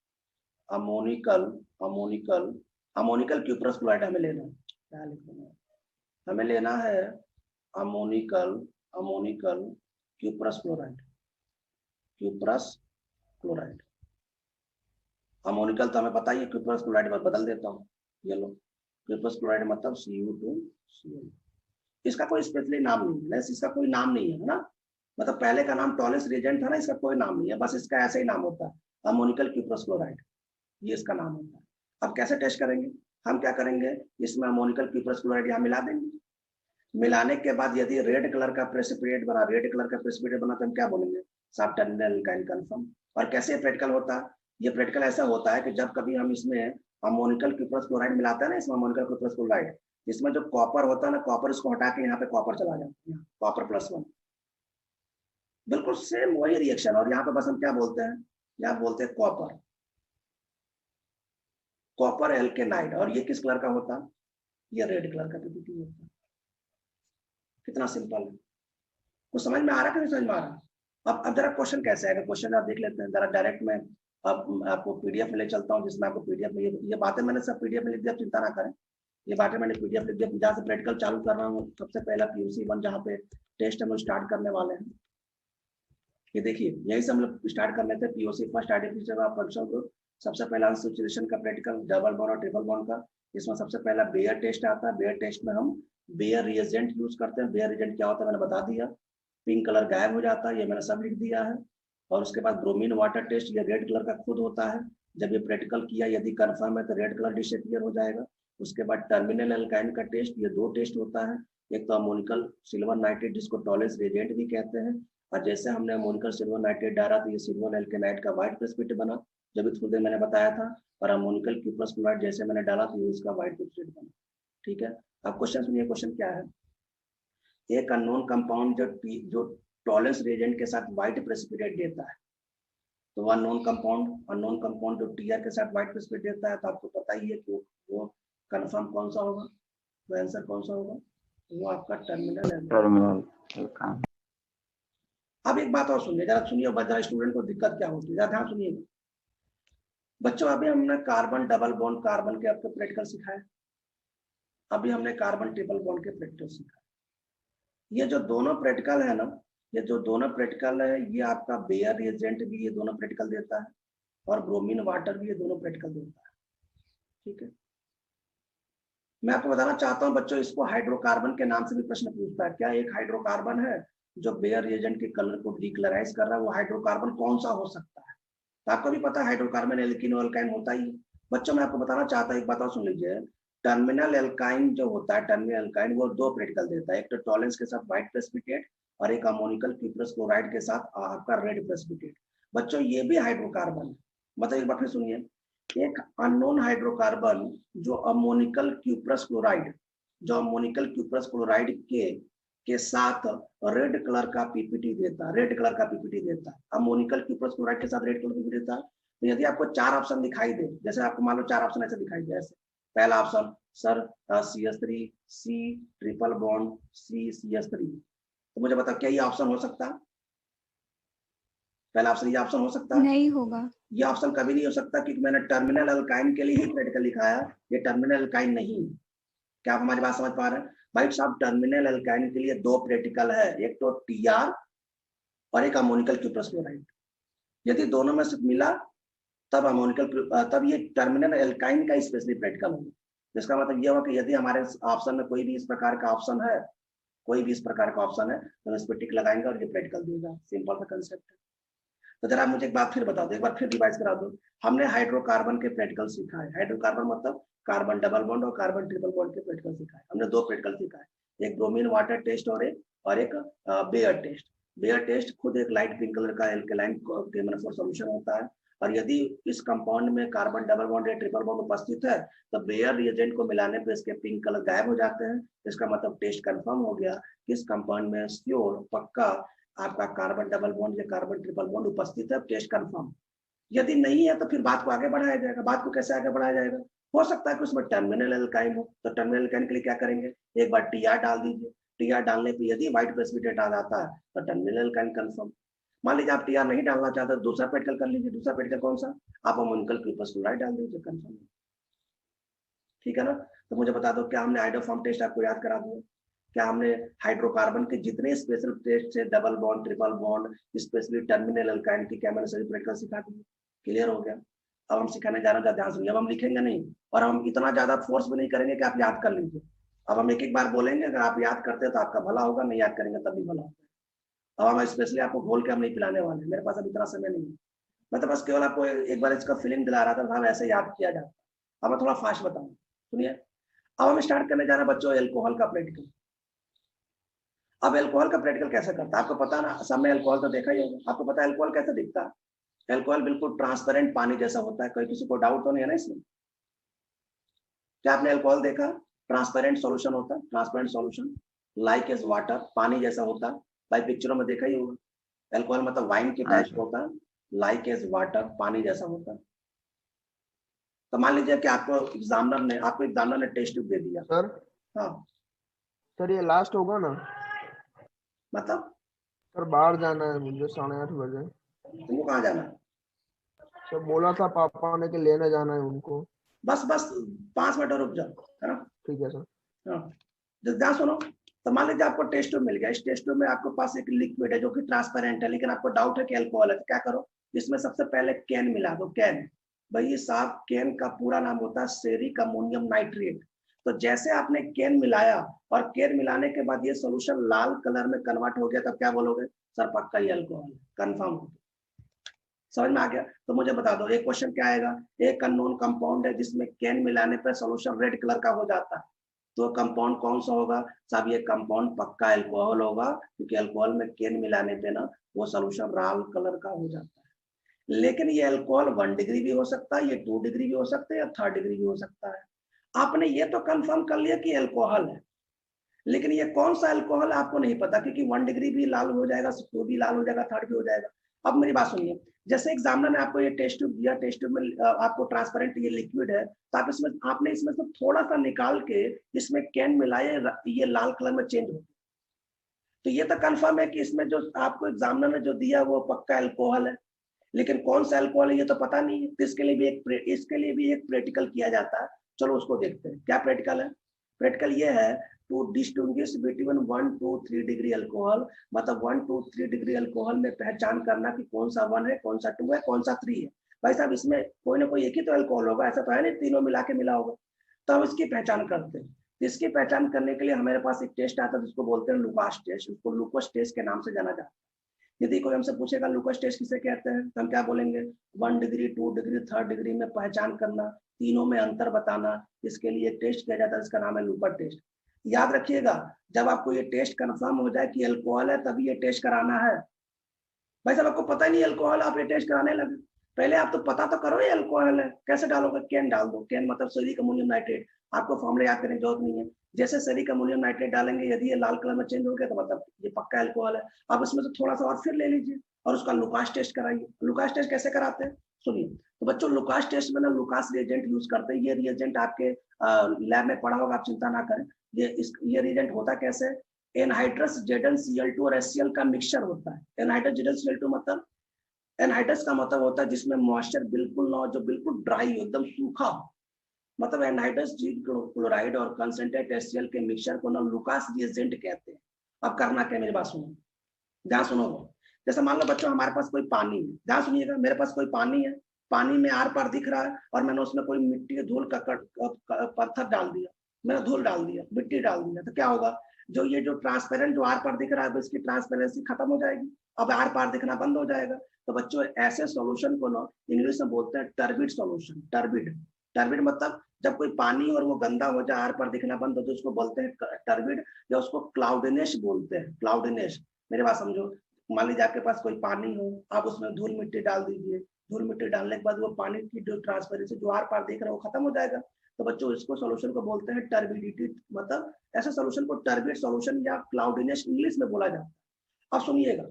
Speaker 1: अमोनिकल क्यूप्रस क्लोराइड हमें लेना है। क्या लिखना है, हमें लेना है अमोनिकल क्यूप्रस क्लोराइड। अमोनिकल तो हमें पता ही है, क्यूप्रस क्लोराइड में बदल देता हूँ, ये लो क्यूप्रस क्लोराइड मतलब Cu2Cl। इसका कोई स्पेशली नाम नहीं है, इसका कोई नाम नहीं है ना, मतलब पहले का नाम टॉलरेंस रिएजेंट था ना, इसका कोई नाम नहीं है, बस इसका ऐसे ही नाम होता है, अमोनिकल क्यूप्रस क्लोराइड, ये इसका नाम होता है। अब कैसे टेस्ट करेंगे, हम क्या करेंगे, इसमें अमोनिकल क्यूप्रस क्लोराइड यहाँ मिला देंगे। मिलाने के बाद यदि रेड कलर का प्रेसिपिटेट बना तो हम क्या बोलेंगे, साफ टर्मिनल एल्काइन कन्फर्म। और कैसे प्रैक्टिकल होता है, ये प्रैक्टिकल ऐसा होता है कि जब कभी हम इसमें अमोनिकल क्यूप्रस क्लोराइड मिलाते हैं ना, इसमें अमोनिकल क्यूप्रस क्लोराइड, इसमें जो कॉपर होता है ना, कॉपर इसको हटा के यहाँ पे कॉपर चला जाता है, कॉपर +1, बिल्कुल सेम वही रिएक्शन। और यहाँ पे बस हम क्या बोलते हैं, यहाँ बोलते हैं कॉपर एल्केनाइड। और ये किस कलर का होता है, ये रेड कलर का PPT होता है। कितना सिंपल है, कुछ समझ में आ रहा है कि नहीं समझ में आ रहा। अब जरा क्वेश्चन कैसे आएगा, क्वेश्चन आप देख लेते हैं जरा डायरेक्ट में। अब आपको PDF में ले चलता हूँ, जिसमें आपको PDF में ये बातें मैंने सब PDF में लिख दिया, चिंता ना करें, ये बातें मैंने PDF लिख दिया। जहाँ से प्रैक्टिकल चालू कर रहा हूँ, सबसे पहला POC1 जहाँ पे टेस्ट हम लोग स्टार्ट करने वाले हैं, ये देखिए यही से हम लोग स्टार्ट कर लेते हैं। POC first artificial functional group, सबसे पहला अनसब्स्टिट्यूशन का प्रैक्टिकल, डबल बॉन्ड और ट्रिपल बॉन्ड का। इसमें सबसे पहला बेयर टेस्ट आता है। बेयर टेस्ट में हम बेयर रिएजेंट यूज करते हैं। बेयर रिएजेंट क्या होता है मैंने बता दिया, पिंक कलर गायब हो जाता है, ये मैंने सब लिख दिया है। और उसके बाद ब्रोमीन वाटर टेस्ट, ये रेड कलर का खुद होता है। जब ये प्रैक्टिकल किया यदि कंफर्म है तो रेड कलर डिसअपीयर हो जाएगा। उसके बाद टर्मिनल एल्काइन का टेस्ट, ये 2 टेस्ट होता है। एक तो अमोनिकल सिल्वर नाइट्रेट जिसको टॉलेंस रिएजेंट भी कहते हैं, और जैसे हमने अमोनिकल सिल्वर नाइट्रेट डाला तो ये सिल्वर एल्केनाइड का व्हाइट प्रेसिपिटेट बना, जब थोड़ी देर मैंने बताया था। और अमोनिकल क्यूप्रस क्लोराइड जैसे मैंने डाला तो ये इसका व्हाइट प्रेसिपिटेट बना। ठीक है, अब क्वेश्चन सुनिए, क्वेश्चन क्या है। एक अननोन कंपाउंड जो टॉलेंस रिएजेंट के साथ व्हाइट प्रेसिपिटेट देता है, तो अननोन कंपाउंड जो टीआर के साथ व्हाइट प्रेसिपिटेट देता है, तो आपको पता ही है कि वो कंफर्म कौन सा होगा, तो आंसर कौन सा होगा, वो आपका टर्मिनल है। अब एक बात और सुनिए, जरा सुनिए, जरा स्टूडेंट को दिक्कत क्या होती है, जरा ध्यान सुनिएगा बच्चों। अभी हमने कार्बन डबल बॉन्ड कार्बन के आपको प्रैक्टिकल सिखाया, अभी हमने कार्बन ट्रिपल बॉन्ड के प्रैक्टिकल सिखाया। ये जो दोनों प्रैक्टिकल है ना, ये जो दोनों प्रैक्टिकल है, ये आपका बेयर रिएजेंट भी ये दोनों प्रैक्टिकल देता है, और ब्रोमीन वाटर भी ये दोनों प्रैक्टिकल देता है। ठीक है, मैं आपको बताना चाहता हूं बच्चों, इसको हाइड्रोकार्बन के नाम से भी प्रश्न पूछता है। क्या एक हाइड्रोकार्बन है जो बेयर रिएजेंट के कलर को डिक्लराइज कर रहा है, वो हाइड्रोकार्बन कौन सा हो सकता है? तो आपको भी पता है हाइड्रोकार्बन एल्कीन और अल्काइन होता ही। बच्चों मैं आपको बताना चाहता हूँ, एक बात और सुन लीजिए। टर्मिनल एल्काइन जो होता है, टर्मिनल एल्काइन वो 2 प्रैक्टिकल देता है, एक तो टॉलेंस के साथ व्हाइट प्रेसिपिटेट और एक अमोनिकल क्यूप्रस क्लोराइड के साथ आपका रेड प्रेसिपिटेट। बच्चों ये भी हाइड्रोकार्बन है, मतलब एक बार फिर सुनिए, एक अननोन हाइड्रोकार्बन जो अमोनिकल क्यूप्रस क्लोराइड के साथ रेड कलर का पीपीटी देता है, अमोनिकल क्यूप्रस क्लोराइड के साथ रेड कलर पीपीटी देता है। तो यदि आपको 4 ऑप्शन दिखाई दे, जैसे आपको मान लो 4 ऑप्शन ऐसे दिखाई दे, ऐसे पहला option sir CH3 C triple bond C CH3, तो मुझे बताओ क्या ये ऑप्शन हो सकता है? पहला ऑप्शन ये ऑप्शन हो सकता है?
Speaker 6: नहीं होगा।
Speaker 1: ये ऑप्शन कभी नहीं हो सकता, क्योंकि मैंने टर्मिनल अल्काइन के लिए ही प्रैक्टिकल लिखाया, ये टर्मिनल अल्काइन नहीं। क्या आप हमारी बात समझ पा रहे हैं भाई साहब? टर्मिनल अल्काइन के लिए 2 प्रैक्टिकल है, एक तो TR और एक अमोनिकल क्यूप्रस क्लोराइड। यदि दोनों में से मिला तब ये टर्मिनल एल्काइन का स्पेशली प्रैक्टिकल होगा। इसका मतलब यह हुआ कि यदि हमारे ऑप्शन में कोई भी इस प्रकार का ऑप्शन है, तो इस पर टिक लगाएंगे और ये प्रैक्टिकल देगा। सिंपल सा कंसेप्ट है। तो जरा मुझे एक बात फिर बता दो, एक बार फिर रिवाइज करा दो। हमने हाइड्रोकार्बन के प्रैक्टिकल सीखा है, हाइड्रोकार्बन मतलब कार्बन डबल बॉन्ड और कार्बन ट्रिपल बॉन्ड के प्रैक्टिकल सीखा है। हमने 2 प्रैक्टिकल सीखा है, एक ब्रोमीन वाटर टेस्ट और एक बेयर टेस्ट। बेयर टेस्ट खुद एक लाइट पिंक कलर का एल्केलाइन सॉल्यूशन होता है, और यदि इस कंपाउंड में कार्बन डबल बॉन्ड या ट्रिपल बॉन्ड उपस्थित है तो बेयर रिएजेंट को मिलाने पर इसके पिंक कलर गायब हो जाते हैं। इसका मतलब टेस्ट कंफर्म हो गया कि इस कंपाउंड में श्योर पक्का आपका कार्बन डबल बॉन्ड या कार्बन ट्रिपल बॉन्ड उपस्थित है, टेस्ट कंफर्म। यदि नहीं है तो फिर बात को आगे बढ़ाया जाएगा। बात को कैसे आगे बढ़ाया जाएगा? हो सकता है कि उसमें टर्मिनल एल्काइन हो, तो टर्मिनल एल्काइन के लिए क्या करेंगे, एक बार TR डाल दीजिए। TR डालने पर यदि व्हाइट प्रेसिपिटेट आ जाता है तो टर्मिनल एल्काइन कंफर्म। मान लीजिए आप TR नहीं डालना चाहते तो दूसरा प्रैक्टिकल कर लीजिए। दूसरा प्रैक्टिकल कौन सा? आप अमोनिकल क्यूप्रस क्लोराइड डाल दीजिए, कंफर्म। ठीक है ना? तो मुझे बता दो, क्या हमने आइडोफॉर्म टेस्ट आपको याद करा दिया? क्या हमने हाइड्रोकार्बन के जितने स्पेशल टेस्ट है, double bond, triple bond, specially terminal alkyne की, क्या मैंने सभी प्रैक्टिकल सिखा दिए? क्लियर हो गया? अब हम सिखाने जा रहे हैं, ध्यान सुनिए। अब हम लिखेंगे नहीं, और हम इतना ज्यादा फोर्स भी नहीं करेंगे कि आप याद कर लीजिए। अब हम एक एक बार बोलेंगे, अगर आप याद करते हैं तो आपका भला होगा, नहीं याद करेंगे तब भी भला होगा। अब हम स्पेशली आपको घोल के हम नहीं पिलाने वाले, मेरे पास अब इतना समय नहीं है। मैं तो बस केवल आपको एक बार इसका फीलिंग दिला रहा था, हम ऐसे याद किया जाता। अब मैं थोड़ा फास्ट बताऊँ, सुनिए। अब हम स्टार्ट करने जा रहे हैं बच्चों एल्कोहल का प्रैक्टिकल। अब एल्कोहल का प्रैक्टिकल कैसे करता है आपको पता ना, सब में एल्कोहल तो देखा ही होगा। आपको पता है एल्कोहल कैसे दिखता है? एल्कोहल बिल्कुल ट्रांसपेरेंट पानी जैसा होता है। कोई किसी को डाउट तो नहीं है ना इसमें? क्या आपने एल्कोहल देखा? ट्रांसपेरेंट सॉल्यूशन होता है, transparent solution like as water, पानी जैसा होता है। भाई पिक्चरों में देखा ही होगा। एल्कोहल मतलब वाइन के टाइप होता है, लाइक एज वाटर, पानी जैसा होता है। तो मान लीजिए कि आपको एग्जामिनर ने टेस्ट ट्यूब दे दिया
Speaker 3: सर।
Speaker 1: हाँ
Speaker 3: सर ये लास्ट होगा ना?
Speaker 1: मतलब
Speaker 3: सर बाहर जाना है मुझे 8:30 बजे।
Speaker 1: तुमको कहाँ जाना है?
Speaker 3: सर बोला था पापा ने कि लेने जाना है उनको।
Speaker 1: बस 5 मिनट और रुक जाओ, है ना?
Speaker 3: ठीक है सर।
Speaker 1: हाँ, ध्यान सुनो। तो मान लीजिए आपको टेस्ट ट्यूब मिल गया, इस टेस्ट ट्यूब में आपके पास एक लिक्विड है जो कि ट्रांसपेरेंट है, लेकिन आपको डाउट है कि अल्कोहल है, तो क्या करो, इसमें सबसे पहले कैन मिला दो। कैन, भाई साहब कैन का पूरा नाम होता है सेरिक अमोनियम नाइट्रेट। तो जैसे आपने कैन मिलाया और कैन मिलाने के बाद ये सोल्यूशन लाल कलर में कन्वर्ट हो गया, तब क्या बोलोगे? सर पक्का ये अल्कोहल है, कंफर्म हो गया। समझ में आ गया? तो मुझे बता दो एक क्वेश्चन क्या आएगा, एक अननोन कंपाउंड है जिसमें कैन मिलाने पर सॉल्यूशन रेड कलर का हो जाता है, तो कंपाउंड कौन सा होगा साहब? ये कंपाउंड पक्का अल्कोहल होगा, क्योंकि अल्कोहल में कैन मिलाने पे ना वो सॉल्यूशन लाल कलर का हो जाता है। लेकिन ये अल्कोहल 1 डिग्री भी हो सकता है, ये 2 डिग्री भी हो सकता है, या 3 डिग्री भी हो सकता है। आपने ये तो कंफर्म कर लिया कि अल्कोहल है, लेकिन ये कौन सा अल्कोहल आपको नहीं पता, क्योंकि 1 डिग्री भी लाल हो जाएगा, 2 भी लाल हो जाएगा, 3 भी हो जाएगा। अब मेरी बात सुनिए, जैसे एग्जामिनर ने आपको ये टेस्ट ट्यूब दिया, टेस्ट ट्यूब में आपको ट्रांसपेरेंट ये लिक्विड है, तो आप इसमें आपने इसमें से थोड़ा सा निकाल के इसमें कैन मिलाए, ये लाल कलर में चेंज हो, तो ये तो कंफर्म है कि इसमें जो आपको एग्जामिनर ने जो दिया वो पक्का अल्कोहल है। लेकिन कौन सा अल्कोहल है ये तो पता नहीं है, तो इसके लिए भी एक प्रैक्टिकल किया जाता है। चलो उसको देखते हैं, क्या प्रैक्टिकल है? प्रैक्टिकल ये है to distinguish between 1 to 3 degree alcohol, मतलब 1 to 3 डिग्री अल्कोहल में पहचान करना कि कौन सा 1 है, कौन सा 2 है, कौन सा 3 है। भाई साहब इसमें कोई ना कोई एक ही तो अल्कोहल होगा, ऐसा तो है नहीं तीनों मिला के मिला होगा, तो हम इसकी पहचान करते हैं। इसकी पहचान करने के लिए हमारे पास एक टेस्ट आता है जिसको बोलते हैं लुकास टेस्ट, उसको लुकोस टेस्ट के नाम से जाना जाता है। यदि कोई हमसे पूछेगा लुकोस टेस्ट किसे कहते हैं, तो हम क्या बोलेंगे? 1 डिग्री, 2 डिग्री, 3 डिग्री में पहचान करना, तीनों में अंतर बताना, इसके लिए एक टेस्ट किया जाता है, इसका नाम है लुकोस टेस्ट। याद रखिएगा, जब आपको ये टेस्ट कंफर्म हो जाए कि अल्कोहल है तभी ये टेस्ट कराना है। भाई साहब आपको पता ही नहीं अल्कोहल, आप ये टेस्ट कराने लगे, पहले आप तो पता तो करो ये अल्कोहल है। कैसे डालोगे? कैन डाल दो, कैन मतलब सोडियम अमोनियम नाइट्रेट, आपको फॉर्मूला याद करने की जरूरत नहीं है। जैसे सोडियम अमोनियम नाइट्रेट डालेंगे, यदि ये लाल कलर में चेंज हो गया तो मतलब ये पक्का अल्कोहल है। आप उसमें से थोड़ा सा और फिर ले लीजिए और उसका लुकास टेस्ट कराइए। लुकास टेस्ट कैसे कराते हैं सुनिए। तो बच्चों लुकास टेस्ट में ना लुकास रिएजेंट यूज करते हैं। ये रिएजेंट आपके लैब में पढ़ा होगा, आप चिंता ना करें। ये रिएजेंट होता कैसे? एनहाइड्रस ZnCl2 और HCl का मिक्सचर होता है। एनहाइड्रस ZnCl2 मतलब, एनहाइड्रस का मतलब होता है जिसमें मॉइस्चर बिल्कुल ना हो, जो बिल्कुल ड्राई हो, एकदम सूखा हो, मतलब एनहाइड्रस क्लोराइड और कंसंट्रेट HCl के मिक्सचर को ना लुकास रिएजेंट कहते हैं। अब करना क्या, मेरी बात सुनो, ध्यान सुनोगे। जैसे मान लो बच्चों हमारे पास कोई पानी है, ध्यान सुनिएगा, मेरे पास कोई पानी है, पानी में आर पार दिख रहा है और मैंने उसमें कोई मिट्टी, धूल का पत्थर डाल दिया, मैंने धूल डाल दिया, मिट्टी डाल दिया, तो क्या होगा? जो ट्रांसपेरेंट जो आर पार दिख रहा है इसकी ट्रांसपेरेंसी खत्म हो जाएगी, अब आर पार दिखना बंद हो जाएगा। तो बच्चों ऐसे सॉल्यूशन को ना इंग्लिश में बोलते हैं टर्बिड सॉल्यूशन। टर्बिड मतलब जब कोई पानी और वो गंदा हो जाए, आर पार दिखना बंद हो जाए, उसको बोलते हैं टर्बिड, या उसको क्लाउडिनेस बोलते हैं। क्लाउडिनेस, मेरी बात समझो। मान लीजिए आपके पास कोई पानी हो, आप उसमें धूल मिट्टी डाल दीजिए, धूल मिट्टी डालने के बाद वो पानी की जो ट्रांसपेरेंसी जो आर पार देख रहा है वो खत्म हो जाएगा। तो बच्चों इसको सॉल्यूशन को बोलते हैं टर्बिडिटी, मतलब ऐसे सॉल्यूशन को टर्बिड सॉल्यूशन या क्लाउडिनेस इंग्लिश में बोला जाता है। अब सुनिएगा,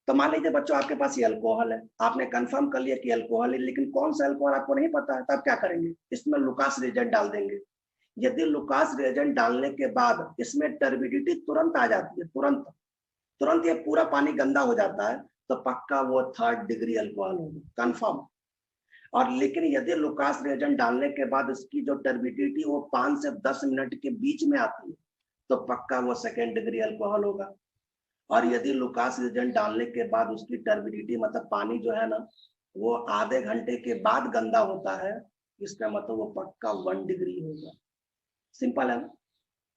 Speaker 1: तो मान लीजिए बच्चों आपके पास ये अल्कोहल है, आपने कंफर्म कर लिया कि अल्कोहल है, लेकिन कौन सा अल्कोहल आपको नहीं पता है, तब क्या करेंगे? इसमें लुकास रिएजेंट डाल देंगे। यदि लुकास रिएजेंट डालने के बाद इसमें टर्बिडिटी तुरंत आ जाती है, तुरंत ये पूरा पानी गंदा हो जाता है, तो पक्का वो 3rd डिग्री अल्कोहल होगा, कंफर्म। और लेकिन यदि लुकास रिएजेंट डालने के बाद इसकी जो टर्बिडिटी वो 5 से 10 मिनट के बीच में आती है, तो पक्का वो 2nd डिग्री अल्कोहल होगा। और यदि लुकास रिएजेंट डालने के बाद उसकी टर्बिडिटी मतलब पानी जो है ना वो आधे घंटे के बाद गंदा होता है, इसका मतलब वो पक्का 1 डिग्री होगा। सिंपल है ना,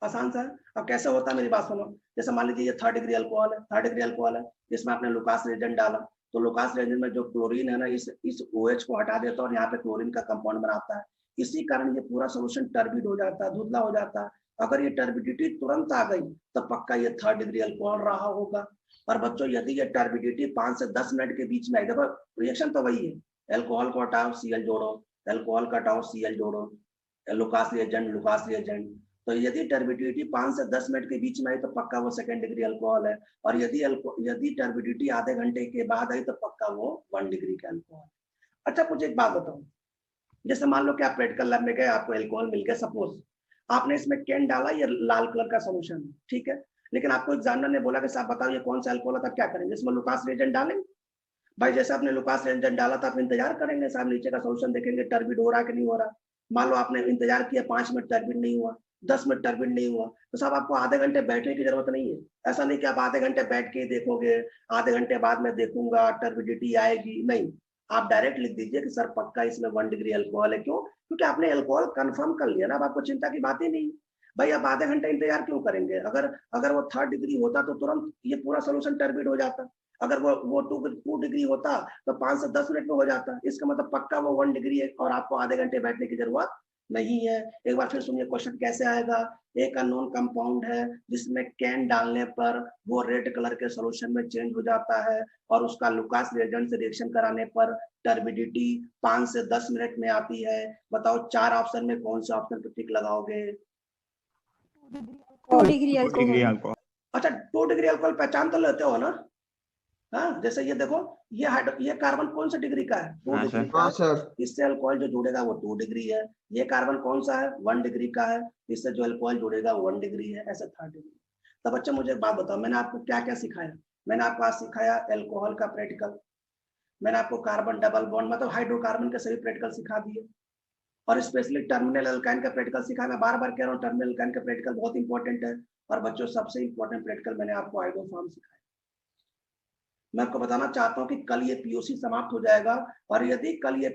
Speaker 1: आसान सा है। अब कैसे होता है मेरी बात सुनो। जैसे मान लीजिए ये 3rd डिग्री अल्कोहल है, 3rd डिग्री अल्कोहल है, इसमें आपने लुकास रिएजेंट डाला, तो लुकास रिएजेंट में जो क्लोरीन है ना इस OH को हटा देता है और यहाँ पे क्लोरीन का कंपाउंड बनाता है। इसी कारण ये पूरा सोल्यूशन टर्बिड हो जाता है, धुंधला हो जाता है। अगर ये टर्बिडिटी तुरंत आ गई तो पक्का ये 3rd डिग्री अल्कोहल रहा होगा। और बच्चों यदि ये टर्बिडिटी 5 से 10 मिनट के बीच में आई, देखो रिएक्शन तो वही है, अल्कोहल को हटाओ Cl जोड़ो, अल्कोहल का हटाओ Cl जोड़ो, लुकास रिएजेंट। तो यदि टर्बिडिटी 5 से 10 मिनट के बीच में आई तो पक्का वो 2nd डिग्री अल्कोहल है। और यदि टर्बिडिटी आधे घंटे के बाद आई तो पक्का वो 1 डिग्री का अल्कोहल। अच्छा मुझे एक बात बताओ, जैसे मान लो कि आप प्रैक्टिकल लैब में गए, आपको अल्कोहल मिल गया, सपोज आपने इसमें कैन डाला, ये लाल कलर का सोल्यूशन है, ठीक है, लेकिन आपको एग्जामिनर ने बोला कि साहब बताओ ये कौन सा अल्कोहल है, तब क्या करेंगे? इसमें लुकास रिएजेंट डालेंगे। भाई जैसे आपने लुकास रिएजेंट डाला था, आप इंतजार करेंगे, साहब नीचे का सोल्यूशन देखेंगे टर्बिड हो रहा है कि नहीं हो रहा। मान लो आपने इंतजार किया 5 मिनट, टर्बिड नहीं हुआ, 10 मिनट टर्बिड नहीं हुआ, तो साहब आपको आधे घंटे बैठने की जरूरत नहीं है। ऐसा नहीं कि आप आधे घंटे बैठ के देखोगे, आधे घंटे बाद में देखूंगा टर्बिडिटी आएगी, नहीं, आप डायरेक्ट लिख दीजिए कि सर पक्का इसमें 1 डिग्री अल्कोहल है। क्यों? क्योंकि आपने अल्कोहल कंफर्म कर लिया ना, अब आपको चिंता की बात ही नहीं। भाई आप आधे घंटे इंतजार क्यों करेंगे? अगर वो 3rd डिग्री होता तो तुरंत ये पूरा सोल्यूशन टर्बिड हो जाता। अगर वो 2 डिग्री होता तो 5 से 10 मिनट में हो जाता। इसका मतलब पक्का वो 1 डिग्री है और आपको आधे घंटे बैठने की जरूरत नहीं है। एक बार फिर सुनिए क्वेश्चन कैसे आएगा। एक अननोन कंपाउंड है जिसमें कैन डालने पर वो रेड कलर के सॉल्यूशन में चेंज हो जाता है और उसका लुकास रिएजेंट से रिएक्शन कराने पर टर्बिडिटी 5 से 10 मिनट में आती है। बताओ 4 ऑप्शन में कौन से ऑप्शन पर टिक लगाओगे?
Speaker 6: 2 डिग्री अल्कोहल।
Speaker 1: अच्छा 2 डिग्री अल्कोहल पहचान तो लेते हो ना? हाँ, जैसे ये देखो ये कार्बन कौन सा डिग्री का है? 2 डिग्री का।
Speaker 3: हाँ सर।
Speaker 1: इससे अल्कोहल जो जुड़ेगा वो 2 डिग्री है। ये कार्बन कौन सा है? 1 डिग्री का है। इससे जो अल्कोहल जुड़ेगा 1 डिग्री है। ऐसा 3 डिग्री। तो बच्चे मुझे एक बात बताओ, मैंने आपको क्या क्या सिखाया? मैंने आपको आज सिखाया अल्कोहल का प्रैक्टिकल, मैंने आपको कार्बन डबल बॉन्ड मतलब हाइड्रोकार्बन के सभी प्रैक्टिकल सिखा दिए और स्पेशली टर्मिनल अल्काइन का प्रैक्टिकल सिखा। मैं बार बार कह रहा हूँ टर्मिनल अल्काइन का प्रैक्टिकल बहुत इंपॉर्टेंट है। और बच्चों सबसे इंपॉर्टेंट प्रैक्टिकल मैंने आपको आइडोफॉर्म सिखाया। मैं आपको बताना चाहता हूं कि कल ये पीओसी समाप्त हो जाएगा और यदि कल ये